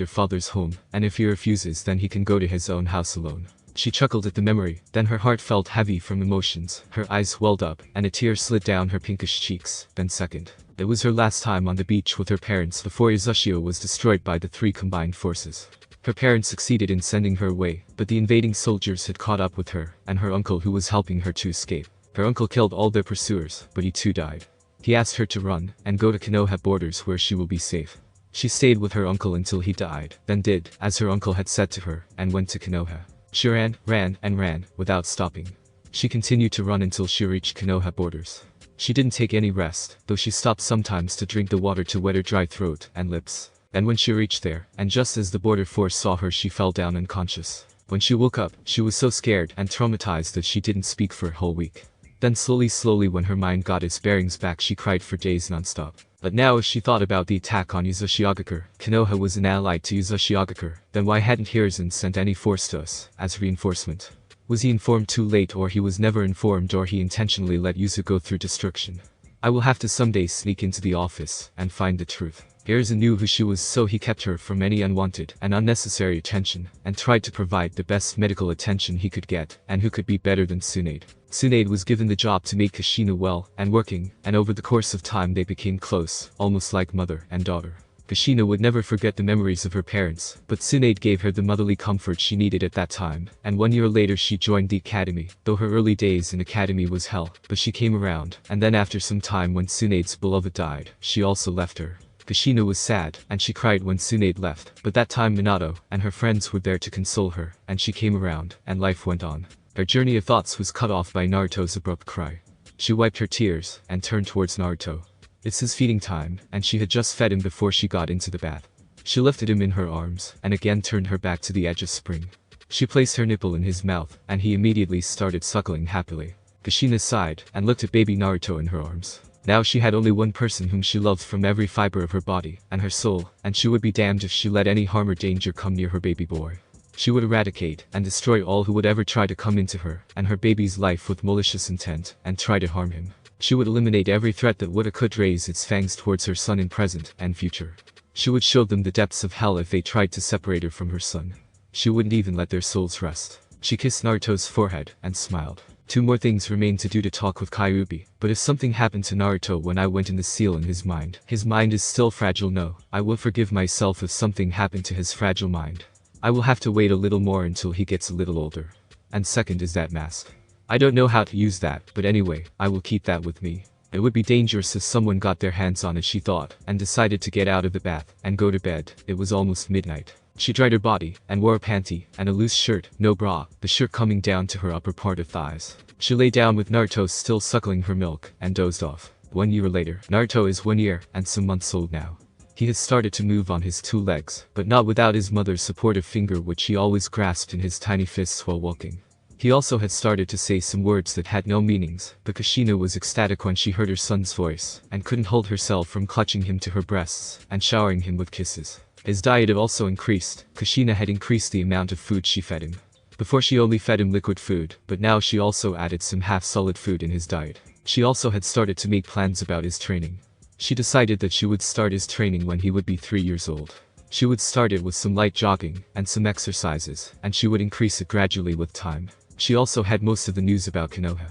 her father's home, and if he refuses then he can go to his own house alone. She chuckled at the memory, then her heart felt heavy from emotions, her eyes welled up, and a tear slid down her pinkish cheeks. Then second. It was her last time on the beach with her parents before Izushio was destroyed by the 3 combined forces. Her parents succeeded in sending her away, but the invading soldiers had caught up with her, and her uncle who was helping her to escape. Her uncle killed all their pursuers, but he too died. He asked her to run, and go to Konoha borders where she will be safe. She stayed with her uncle until he died, then did, as her uncle had said to her, and went to Konoha. She ran, and ran, without stopping. She continued to run until she reached Konoha borders. She didn't take any rest, though she stopped sometimes to drink the water to wet her dry throat and lips. And when she reached there, and just as the border force saw her, she fell down unconscious. When she woke up, she was so scared and traumatized that she didn't speak for a whole week. Then slowly when her mind got its bearings back, she cried for days nonstop. But now as she thought about the attack on Uzushiogakure, Konoha was an ally to Uzushiogakure, then why hadn't Hiruzen sent any force to us, as reinforcement? Was he informed too late, or he was never informed, or he intentionally let Yuzu go through destruction? I will have to someday sneak into the office and find the truth. Hiruzen knew who she was, so he kept her from any unwanted and unnecessary attention, and tried to provide the best medical attention he could get, and who could be better than Tsunade. Tsunade was given the job to make Kushina well and working, and over the course of time they became close, almost like mother and daughter. Kushina would never forget the memories of her parents, but Tsunade gave her the motherly comfort she needed at that time, and 1 year later she joined the academy, though her early days in academy was hell, but she came around, and then after some time when Tsunade's beloved died, she also left her. Kushina was sad, and she cried when Tsunade left, but that time Minato and her friends were there to console her, and she came around, and life went on. Her journey of thoughts was cut off by Naruto's abrupt cry. She wiped her tears, and turned towards Naruto. It's his feeding time, and she had just fed him before she got into the bath. She lifted him in her arms, and again turned her back to the edge of spring. She placed her nipple in his mouth, and he immediately started suckling happily. Kushina sighed, and looked at baby Naruto in her arms. Now she had only one person whom she loved from every fiber of her body and her soul, and she would be damned if she let any harm or danger come near her baby boy. She would eradicate and destroy all who would ever try to come into her and her baby's life with malicious intent and try to harm him. She would eliminate every threat that would or could raise its fangs towards her son in present and future. She would show them the depths of hell if they tried to separate her from her son. She wouldn't even let their souls rest. She kissed Naruto's forehead and smiled. 2 more things remained to do to talk with Kyuubi, but if something happened to Naruto when I went in the seal in his mind is still fragile. No, I will forgive myself if something happened to his fragile mind. I will have to wait a little more until he gets a little older. And second is that mask. I don't know how to use that, but anyway, I will keep that with me. It would be dangerous if someone got their hands on it, she thought, and decided to get out of the bath and go to bed. It was almost midnight. She dried her body and wore a panty and a loose shirt, no bra, the shirt coming down to her upper part of thighs. She lay down with Naruto still suckling her milk and dozed off. 1 year later, Naruto is 1 year and some months old now. He has started to move on his 2 legs, but not without his mother's supportive finger, which he always grasped in his tiny fists while walking. He also had started to say some words that had no meanings, but Kushina was ecstatic when she heard her son's voice, and couldn't hold herself from clutching him to her breasts and showering him with kisses. His diet had also increased. Kushina had increased the amount of food she fed him. Before she only fed him liquid food, but now she also added some half-solid food in his diet. She also had started to make plans about his training. She decided that she would start his training when he would be 3 years old. She would start it with some light jogging and some exercises, and she would increase it gradually with time. She also had most of the news about Konoha.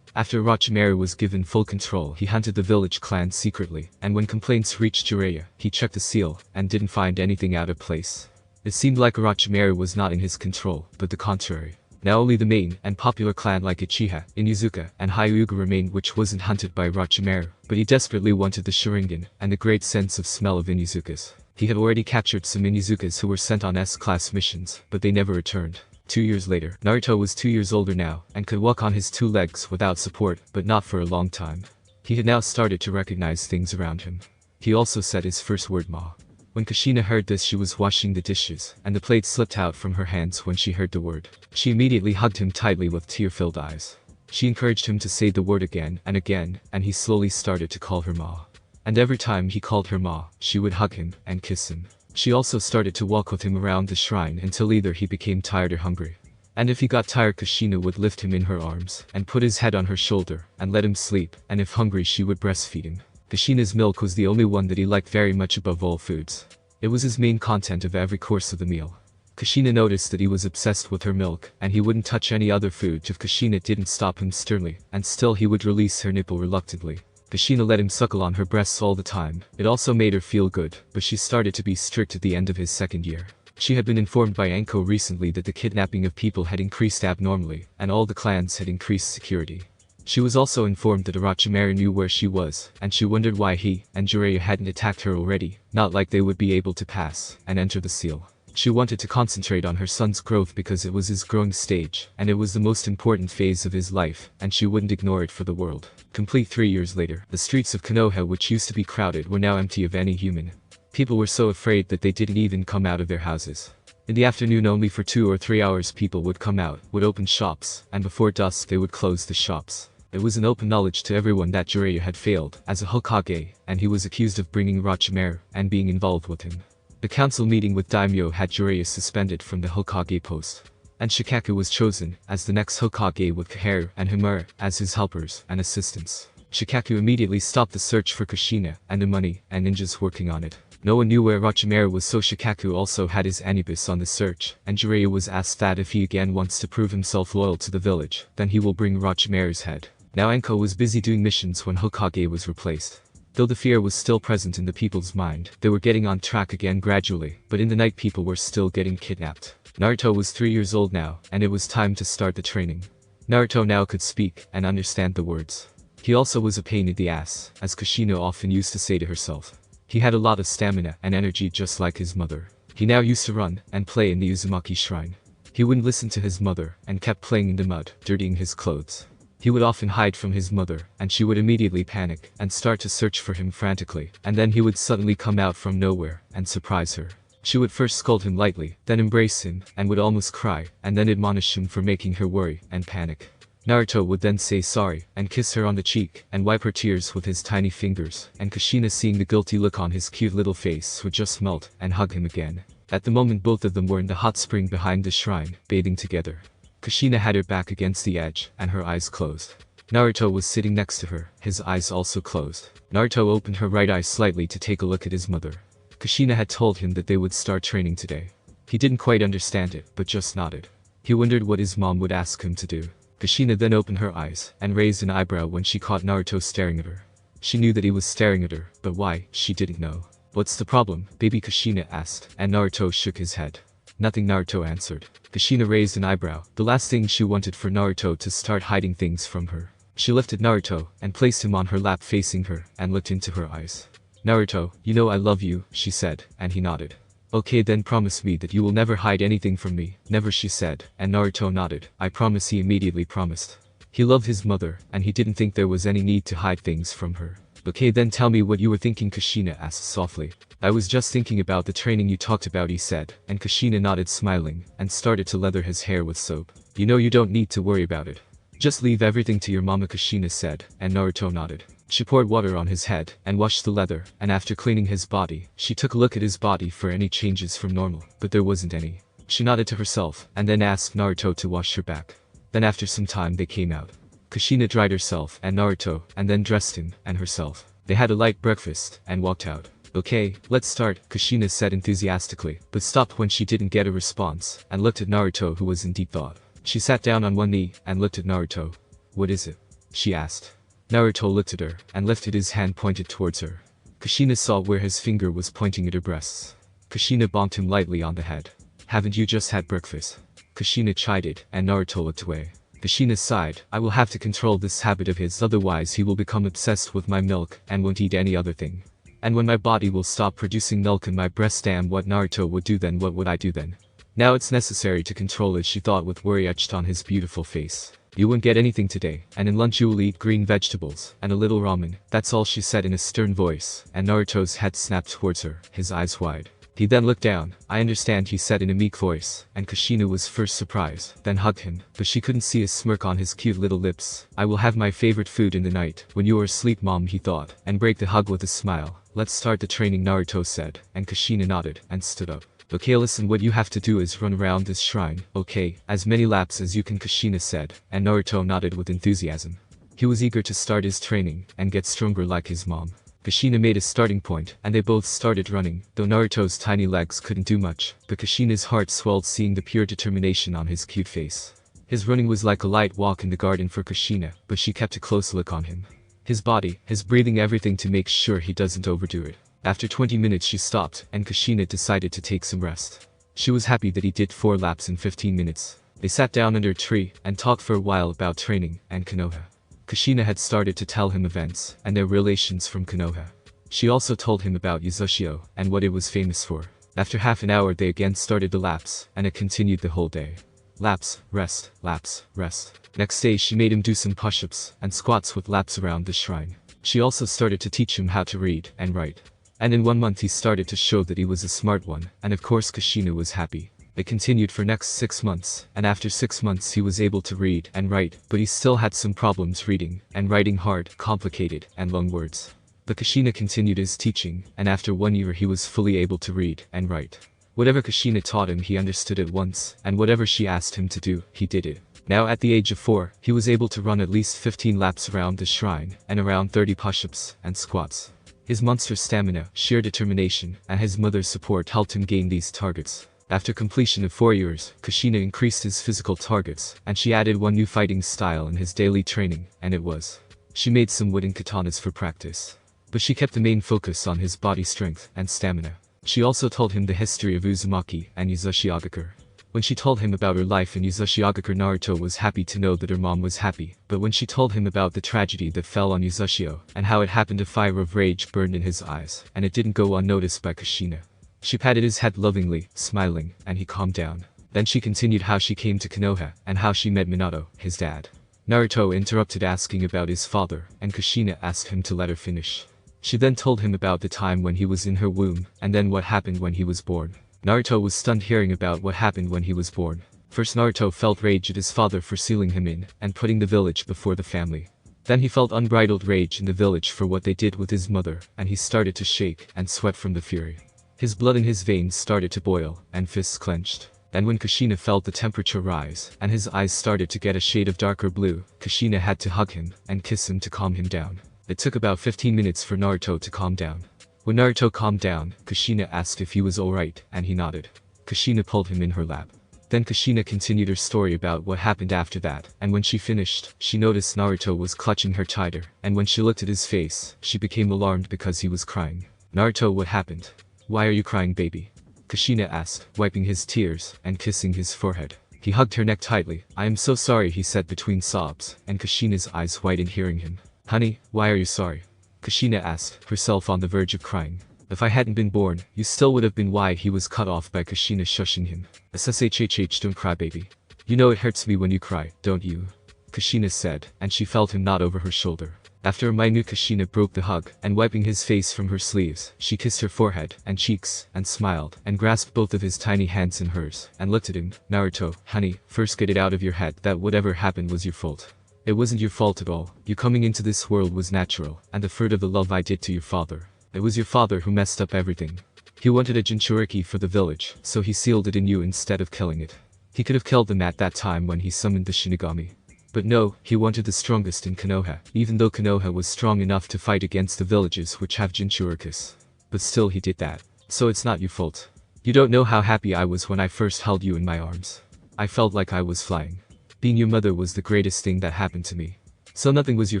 After Orochimaru was given full control, he hunted the village clan secretly, and when complaints reached Jiraiya, he checked the seal and didn't find anything out of place. It seemed like Orochimaru was not in his control, but the contrary. Now only the main and popular clan like Uchiha, Inuzuka, and Hyuga remained, which wasn't hunted by Orochimaru, but he desperately wanted the Sharingan and the great sense of smell of Inuzukas. He had already captured some Inuzukas who were sent on S-class missions, but they never returned. 2 years later, Naruto was 2 years older now, and could walk on his 2 legs without support, but not for a long time. He had now started to recognize things around him. He also said his first word, Ma. When Kushina heard this, she was washing the dishes, and the plate slipped out from her hands when she heard the word. She immediately hugged him tightly with tear-filled eyes. She encouraged him to say the word again, and he slowly started to call her Ma. And every time he called her Ma, she would hug him and kiss him. She also started to walk with him around the shrine until either he became tired or hungry. And if he got tired, Kushina would lift him in her arms and put his head on her shoulder and let him sleep, and if hungry she would breastfeed him. Kushina's milk was the only one that he liked very much above all foods. It was his main content of every course of the meal. Kushina noticed that he was obsessed with her milk, and he wouldn't touch any other food if Kushina didn't stop him sternly, and still he would release her nipple reluctantly. Kushina let him suckle on her breasts all the time. It also made her feel good, but she started to be strict at the end of his 2nd year. She had been informed by Anko recently that the kidnapping of people had increased abnormally, and all the clans had increased security. She was also informed that Orochimaru knew where she was, and she wondered why he and Jiraiya hadn't attacked her already, not like they would be able to pass and enter the seal. She wanted to concentrate on her son's growth because it was his growing stage, and it was the most important phase of his life, and she wouldn't ignore it for the world. Complete 3 years later, the streets of Konoha, which used to be crowded, were now empty of any human. People were so afraid that they didn't even come out of their houses. In the afternoon, only for 2 or 3 hours people would come out, would open shops, and before dusk they would close the shops. It was an open knowledge to everyone that Jiraiya had failed as a Hokage, and he was accused of bringing Orochimaru and being involved with him. The council meeting with Daimyo had Jiraiya suspended from the Hokage post, and Shikaku was chosen as the next Hokage with Kaharu and Himura as his helpers and assistants. Shikaku immediately stopped the search for Kushina and the money and ninjas working on it. No one knew where Orochimaru was, so Shikaku also had his Anubis on the search, and Jiraiya was asked that if he again wants to prove himself loyal to the village, then he will bring Orochimaru's head. Now Anko was busy doing missions when Hokage was replaced. Though the fear was still present in the people's mind, they were getting on track again gradually, but in the night people were still getting kidnapped. Naruto was 3 years old now, and it was time to start the training. Naruto now could speak and understand the words. He also was a pain in the ass, as Kushina often used to say to herself. He had a lot of stamina and energy just like his mother. He now used to run and play in the Uzumaki shrine. He wouldn't listen to his mother and kept playing in the mud, dirtying his clothes. He would often hide from his mother, and she would immediately panic and start to search for him frantically, and then he would suddenly come out from nowhere and surprise her. She would first scold him lightly, then embrace him, and would almost cry, and then admonish him for making her worry and panic. Naruto would then say sorry, and kiss her on the cheek, and wipe her tears with his tiny fingers, and Kushina, seeing the guilty look on his cute little face, would just melt, and hug him again. At the moment both of them were in the hot spring behind the shrine, bathing together. Kushina had her back against the edge, and her eyes closed. Naruto was sitting next to her, his eyes also closed. Naruto opened her right eye slightly to take a look at his mother. Kushina had told him that they would start training today. He didn't quite understand it, but just nodded. He wondered what his mom would ask him to do. Kushina then opened her eyes, and raised an eyebrow when she caught Naruto staring at her. She knew that he was staring at her, but why, she didn't know. "What's the problem, baby?" Kushina asked, and Naruto shook his head. "Nothing," Naruto answered. Kushina raised an eyebrow, the last thing she wanted for Naruto to start hiding things from her. She lifted Naruto, and placed him on her lap facing her, and looked into her eyes. "Naruto, you know I love you," she said, and he nodded. "Okay, then promise me that you will never hide anything from me." "Never," she said, and Naruto nodded. "I promise." He immediately promised. He loved his mother, and he didn't think there was any need to hide things from her. "Okay, then tell me what you were thinking," Kushina asked softly. "I was just thinking about the training you talked about," he said, and Kushina nodded smiling, and started to lather his hair with soap. "You know you don't need to worry about it. Just leave everything to your mama," Kushina said, and Naruto nodded. She poured water on his head, and washed the leather, and after cleaning his body, she took a look at his body for any changes from normal, but there wasn't any. She nodded to herself, and then asked Naruto to wash her back. Then after some time they came out. Kushina dried herself, and Naruto, and then dressed him, and herself. They had a light breakfast, and walked out. "Okay, let's start," Kushina said enthusiastically, but stopped when she didn't get a response, and looked at Naruto, who was in deep thought. She sat down on one knee, and looked at Naruto. "What is it?" she asked. Naruto looked at her, and lifted his hand pointed towards her. Kushina saw where his finger was pointing at her breasts. Kushina bonked him lightly on the head. "Haven't you just had breakfast?" Kushina chided, and Naruto looked away. Kushina sighed. "I will have to control this habit of his, otherwise he will become obsessed with my milk, and won't eat any other thing. And when my body will stop producing milk in my breast, damn what Naruto would do then, what would I do then? Now it's necessary to control it," she thought with worry etched on his beautiful face. "You won't get anything today, and in lunch you will eat green vegetables, and a little ramen. That's all," she said in a stern voice, and Naruto's head snapped towards her, his eyes wide. He then looked down. "I understand," he said in a meek voice, and Kushina was first surprised, then hugged him, but she couldn't see a smirk on his cute little lips. "I will have my favorite food in the night, when you are asleep, mom," he thought, and break the hug with a smile. "Let's start the training," Naruto said, and Kushina nodded, and stood up. "Okay, listen, what you have to do is run around this shrine, okay? As many laps as you can," Kushina said, and Naruto nodded with enthusiasm. He was eager to start his training, and get stronger like his mom. Kushina made a starting point, and they both started running, though Naruto's tiny legs couldn't do much, but Kushina's heart swelled seeing the pure determination on his cute face. His running was like a light walk in the garden for Kushina, but she kept a close look on him. His body, his breathing, everything to make sure he doesn't overdo it. After 20 minutes she stopped, and Kushina decided to take some rest. She was happy that he did 4 laps in 15 minutes. They sat down under a tree, and talked for a while about training, and Konoha. Kushina had started to tell him events, and their relations from Konoha. She also told him about Yuzushio, and what it was famous for. After half an hour they again started the laps, and it continued the whole day. Laps, rest, laps, rest. Next day she made him do some push-ups, and squats with laps around the shrine. She also started to teach him how to read, and write. And in 1 month he started to show that he was a smart one, and of course Kushina was happy. It continued for next 6 months, and after 6 months he was able to read and write, but he still had some problems reading and writing hard, complicated, and long words. But Kushina continued his teaching, and after 1 year he was fully able to read and write. Whatever Kushina taught him he understood at once, and whatever she asked him to do, he did it. Now at the age of 4, he was able to run at least 15 laps around the shrine, and around 30 push-ups and squats. His monster stamina, sheer determination, and his mother's support helped him gain these targets. After completion of 4 years, Kushina increased his physical targets, and she added 1 new fighting style in his daily training, and it was. She made some wooden katanas for practice. But she kept the main focus on his body strength and stamina. She also told him the history of Uzumaki and Uzushiogakure. When she told him about her life in Uzushiogakure, Naruto was happy to know that her mom was happy, but when she told him about the tragedy that fell on Uzushio, and how it happened, a fire of rage burned in his eyes, and it didn't go unnoticed by Kushina. She patted his head lovingly, smiling, and he calmed down. Then she continued how she came to Konoha, and how she met Minato, his dad. Naruto interrupted asking about his father, and Kushina asked him to let her finish. She then told him about the time when he was in her womb, and then what happened when he was born. Naruto was stunned hearing about what happened when he was born. First Naruto felt rage at his father for sealing him in and putting the village before the family. Then he felt unbridled rage in the village for what they did with his mother, and he started to shake and sweat from the fury. His blood in his veins started to boil, and fists clenched. Then when Kushina felt the temperature rise, and his eyes started to get a shade of darker blue, Kushina had to hug him and kiss him to calm him down. It took about 15 minutes for Naruto to calm down. When Naruto calmed down, Kushina asked if he was alright, and he nodded. Kushina pulled him in her lap. Then Kushina continued her story about what happened after that, and when she finished, she noticed Naruto was clutching her tighter, and when she looked at his face, she became alarmed because he was crying. "Naruto, what happened? Why are you crying, baby?" Kushina asked, wiping his tears and kissing his forehead. He hugged her neck tightly. "I am so sorry," he said between sobs, and Kushina's eyes widened hearing him. "Honey, why are you sorry?" Kushina asked, herself on the verge of crying. "If I hadn't been born, you still would have been." Why? He was cut off by Kushina shushing him. "SSHHH, don't cry, baby. You know it hurts me when you cry, don't you?" Kushina said, and she felt him nod over her shoulder. After a minute, Kushina broke the hug, and wiping his face from her sleeves, she kissed her forehead and cheeks, and smiled, and grasped both of his tiny hands in hers, and looked at him. "Naruto, honey, first get it out of your head that whatever happened was your fault. It wasn't your fault at all. You coming into this world was natural, and the fruit of the love I did to your father. It was your father who messed up everything. He wanted a Jinchuriki for the village, so he sealed it in you instead of killing it. He could have killed them at that time when he summoned the Shinigami. But no, he wanted the strongest in Konoha, even though Konoha was strong enough to fight against the villages which have Jinchurikis. But still he did that. So it's not your fault. You don't know how happy I was when I first held you in my arms. I felt like I was flying. Being your mother was the greatest thing that happened to me. So nothing was your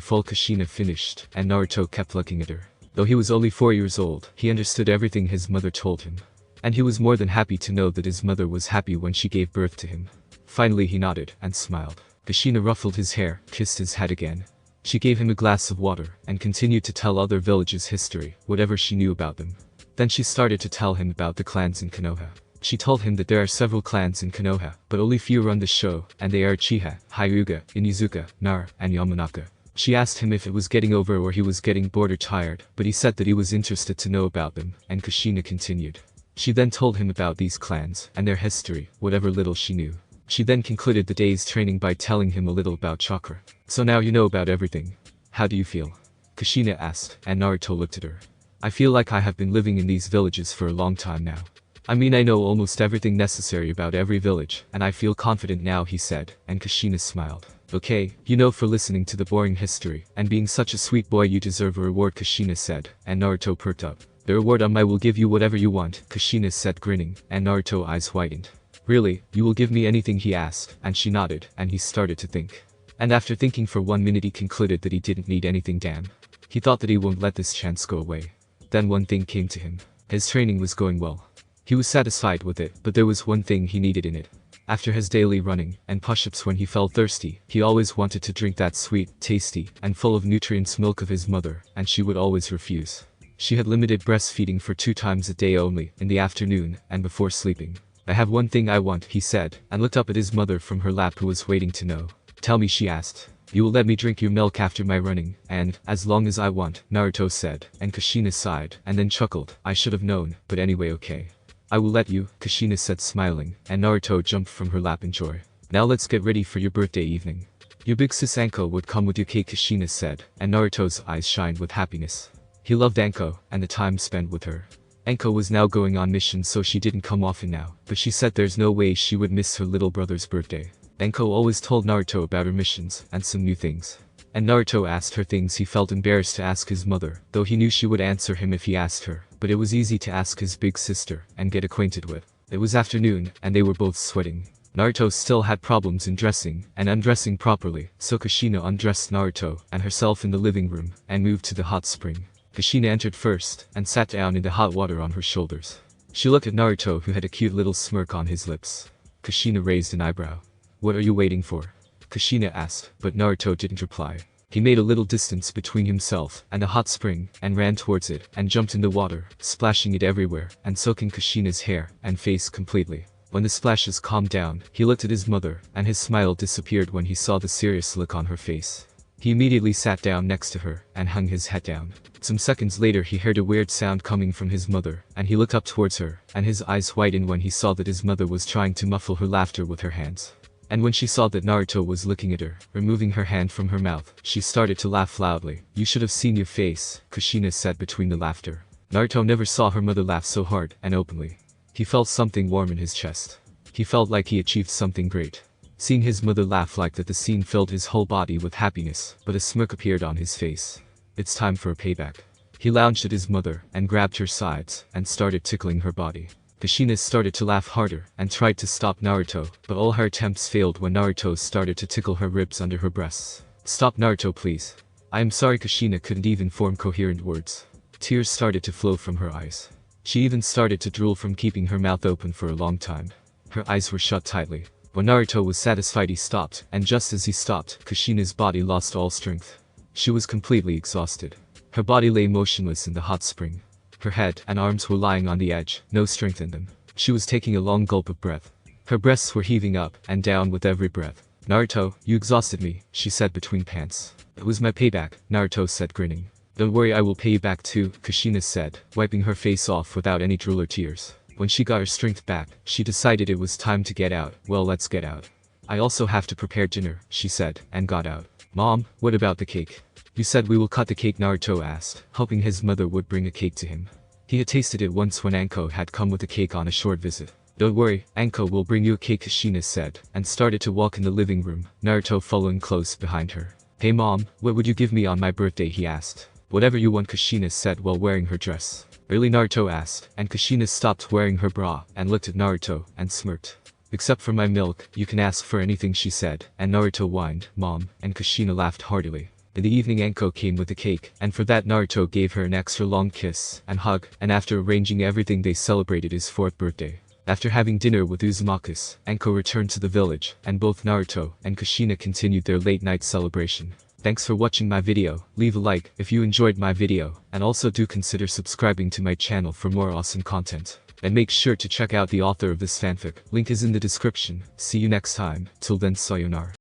fault." Kushina finished, and Naruto kept looking at her. Though he was only 4 years old, he understood everything his mother told him. And he was more than happy to know that his mother was happy when she gave birth to him. Finally he nodded and smiled. Kushina ruffled his hair, kissed his head again. She gave him a glass of water, and continued to tell other villages' history, whatever she knew about them. Then she started to tell him about the clans in Konoha. She told him that there are several clans in Konoha, but only few run the show, and they are Uchiha, Hyuga, Inuzuka, Nara, and Yamanaka. She asked him if it was getting over or he was getting bored or tired, but he said that he was interested to know about them, and Kushina continued. She then told him about these clans, and their history, whatever little she knew. She then concluded the day's training by telling him a little about chakra. "So now you know about everything. How do you feel?" Kushina asked, and Naruto looked at her. "I feel like I have been living in these villages for a long time now. I mean, I know almost everything necessary about every village, and I feel confident now," he said, and Kushina smiled. "Okay, you know, for listening to the boring history, and being such a sweet boy you deserve a reward," Kushina said, and Naruto perked up. "The reward I will give you whatever you want," Kushina said grinning, and Naruto's eyes widened. "Really, you will give me anything?" he asked, and she nodded, and he started to think. And after thinking for 1 minute he concluded that he didn't need anything. Damn. He thought that he won't let this chance go away. Then one thing came to him. His training was going well. He was satisfied with it, but there was one thing he needed in it. After his daily running and push-ups when he felt thirsty, he always wanted to drink that sweet, tasty, and full of nutrients milk of his mother, and she would always refuse. She had limited breastfeeding for 2 times a day only, in the afternoon and before sleeping. "I have one thing I want," he said, and looked up at his mother from her lap who was waiting to know. "Tell me," she asked. "You will let me drink your milk after my running, and, as long as I want," Naruto said, and Kushina sighed, and then chuckled. "I should have known, but anyway, okay. I will let you," Kushina said smiling, and Naruto jumped from her lap in joy. "Now let's get ready for your birthday evening. Your big sis Anko would come with you," Kushina said, and Naruto's eyes shined with happiness. He loved Anko, and the time spent with her. Anko was now going on missions, so she didn't come often now, but she said there's no way she would miss her little brother's birthday. Anko always told Naruto about her missions, and some new things. And Naruto asked her things he felt embarrassed to ask his mother, though he knew she would answer him if he asked her, but it was easy to ask his big sister, and get acquainted with. It was afternoon, and they were both sweating. Naruto still had problems in dressing, and undressing properly, so Kushina undressed Naruto, and herself in the living room, and moved to the hot spring. Kushina entered first, and sat down in the hot water on her shoulders. She looked at Naruto who had a cute little smirk on his lips. Kushina raised an eyebrow. "What are you waiting for?" Kushina asked, but Naruto didn't reply. He made a little distance between himself and the hot spring, and ran towards it, and jumped in the water, splashing it everywhere, and soaking Kushina's hair and face completely. When the splashes calmed down, he looked at his mother, and his smile disappeared when he saw the serious look on her face. He immediately sat down next to her and hung his head down. Some seconds later he heard a weird sound coming from his mother, and he looked up towards her, and his eyes widened when he saw that his mother was trying to muffle her laughter with her hands. And when she saw that Naruto was looking at her, removing her hand from her mouth, she started to laugh loudly. "You should have seen your face," Kushina said between the laughter. Naruto never saw her mother laugh so hard and openly. He felt something warm in his chest. He felt like he achieved something great. Seeing his mother laugh like that, the scene filled his whole body with happiness, but a smirk appeared on his face. It's time for a payback. He lounged at his mother and grabbed her sides and started tickling her body. Kushina started to laugh harder and tried to stop Naruto, but all her attempts failed when Naruto started to tickle her ribs under her breasts. "Stop, Naruto, please." "I am sorry." Kushina couldn't even form coherent words. Tears started to flow from her eyes. She even started to drool from keeping her mouth open for a long time. Her eyes were shut tightly. When Naruto was satisfied, he stopped, and just as he stopped, Kushina's body lost all strength. She was completely exhausted. Her body lay motionless in the hot spring. Her head and arms were lying on the edge, no strength in them. She was taking a long gulp of breath. Her breasts were heaving up and down with every breath. "Naruto, you exhausted me," she said between pants. "It was my payback," Naruto said, grinning. "Don't worry, I will pay you back too," Kushina said, wiping her face off without any drool or tears. When she got her strength back, she decided it was time to get out. "Well, let's get out. I also have to prepare dinner," she said, and got out. "Mom, what about the cake?" "You said we will cut the cake," Naruto asked, hoping his mother would bring a cake to him. He had tasted it once when Anko had come with a cake on a short visit. "Don't worry, Anko will bring you a cake," Kushina said, and started to walk in the living room, Naruto following close behind her. "Hey mom, what would you give me on my birthday?" he asked. "Whatever you want," Kushina said while wearing her dress. "Really?" Naruto asked, and Kushina stopped wearing her bra and looked at Naruto and smirked. "Except for my milk, you can ask for anything," she said, and Naruto whined, "Mom," and Kushina laughed heartily. In the evening, Anko came with a cake, and for that Naruto gave her an extra long kiss and hug, and after arranging everything they celebrated his 4th birthday. After having dinner with Uzumaki's, Anko returned to the village, and both Naruto and Kushina continued their late night celebration. Thanks for watching my video. Leave a like if you enjoyed my video, and also do consider subscribing to my channel for more awesome content. And make sure to check out the author of this fanfic. Link is in the description. See you next time. Till then, sayonara.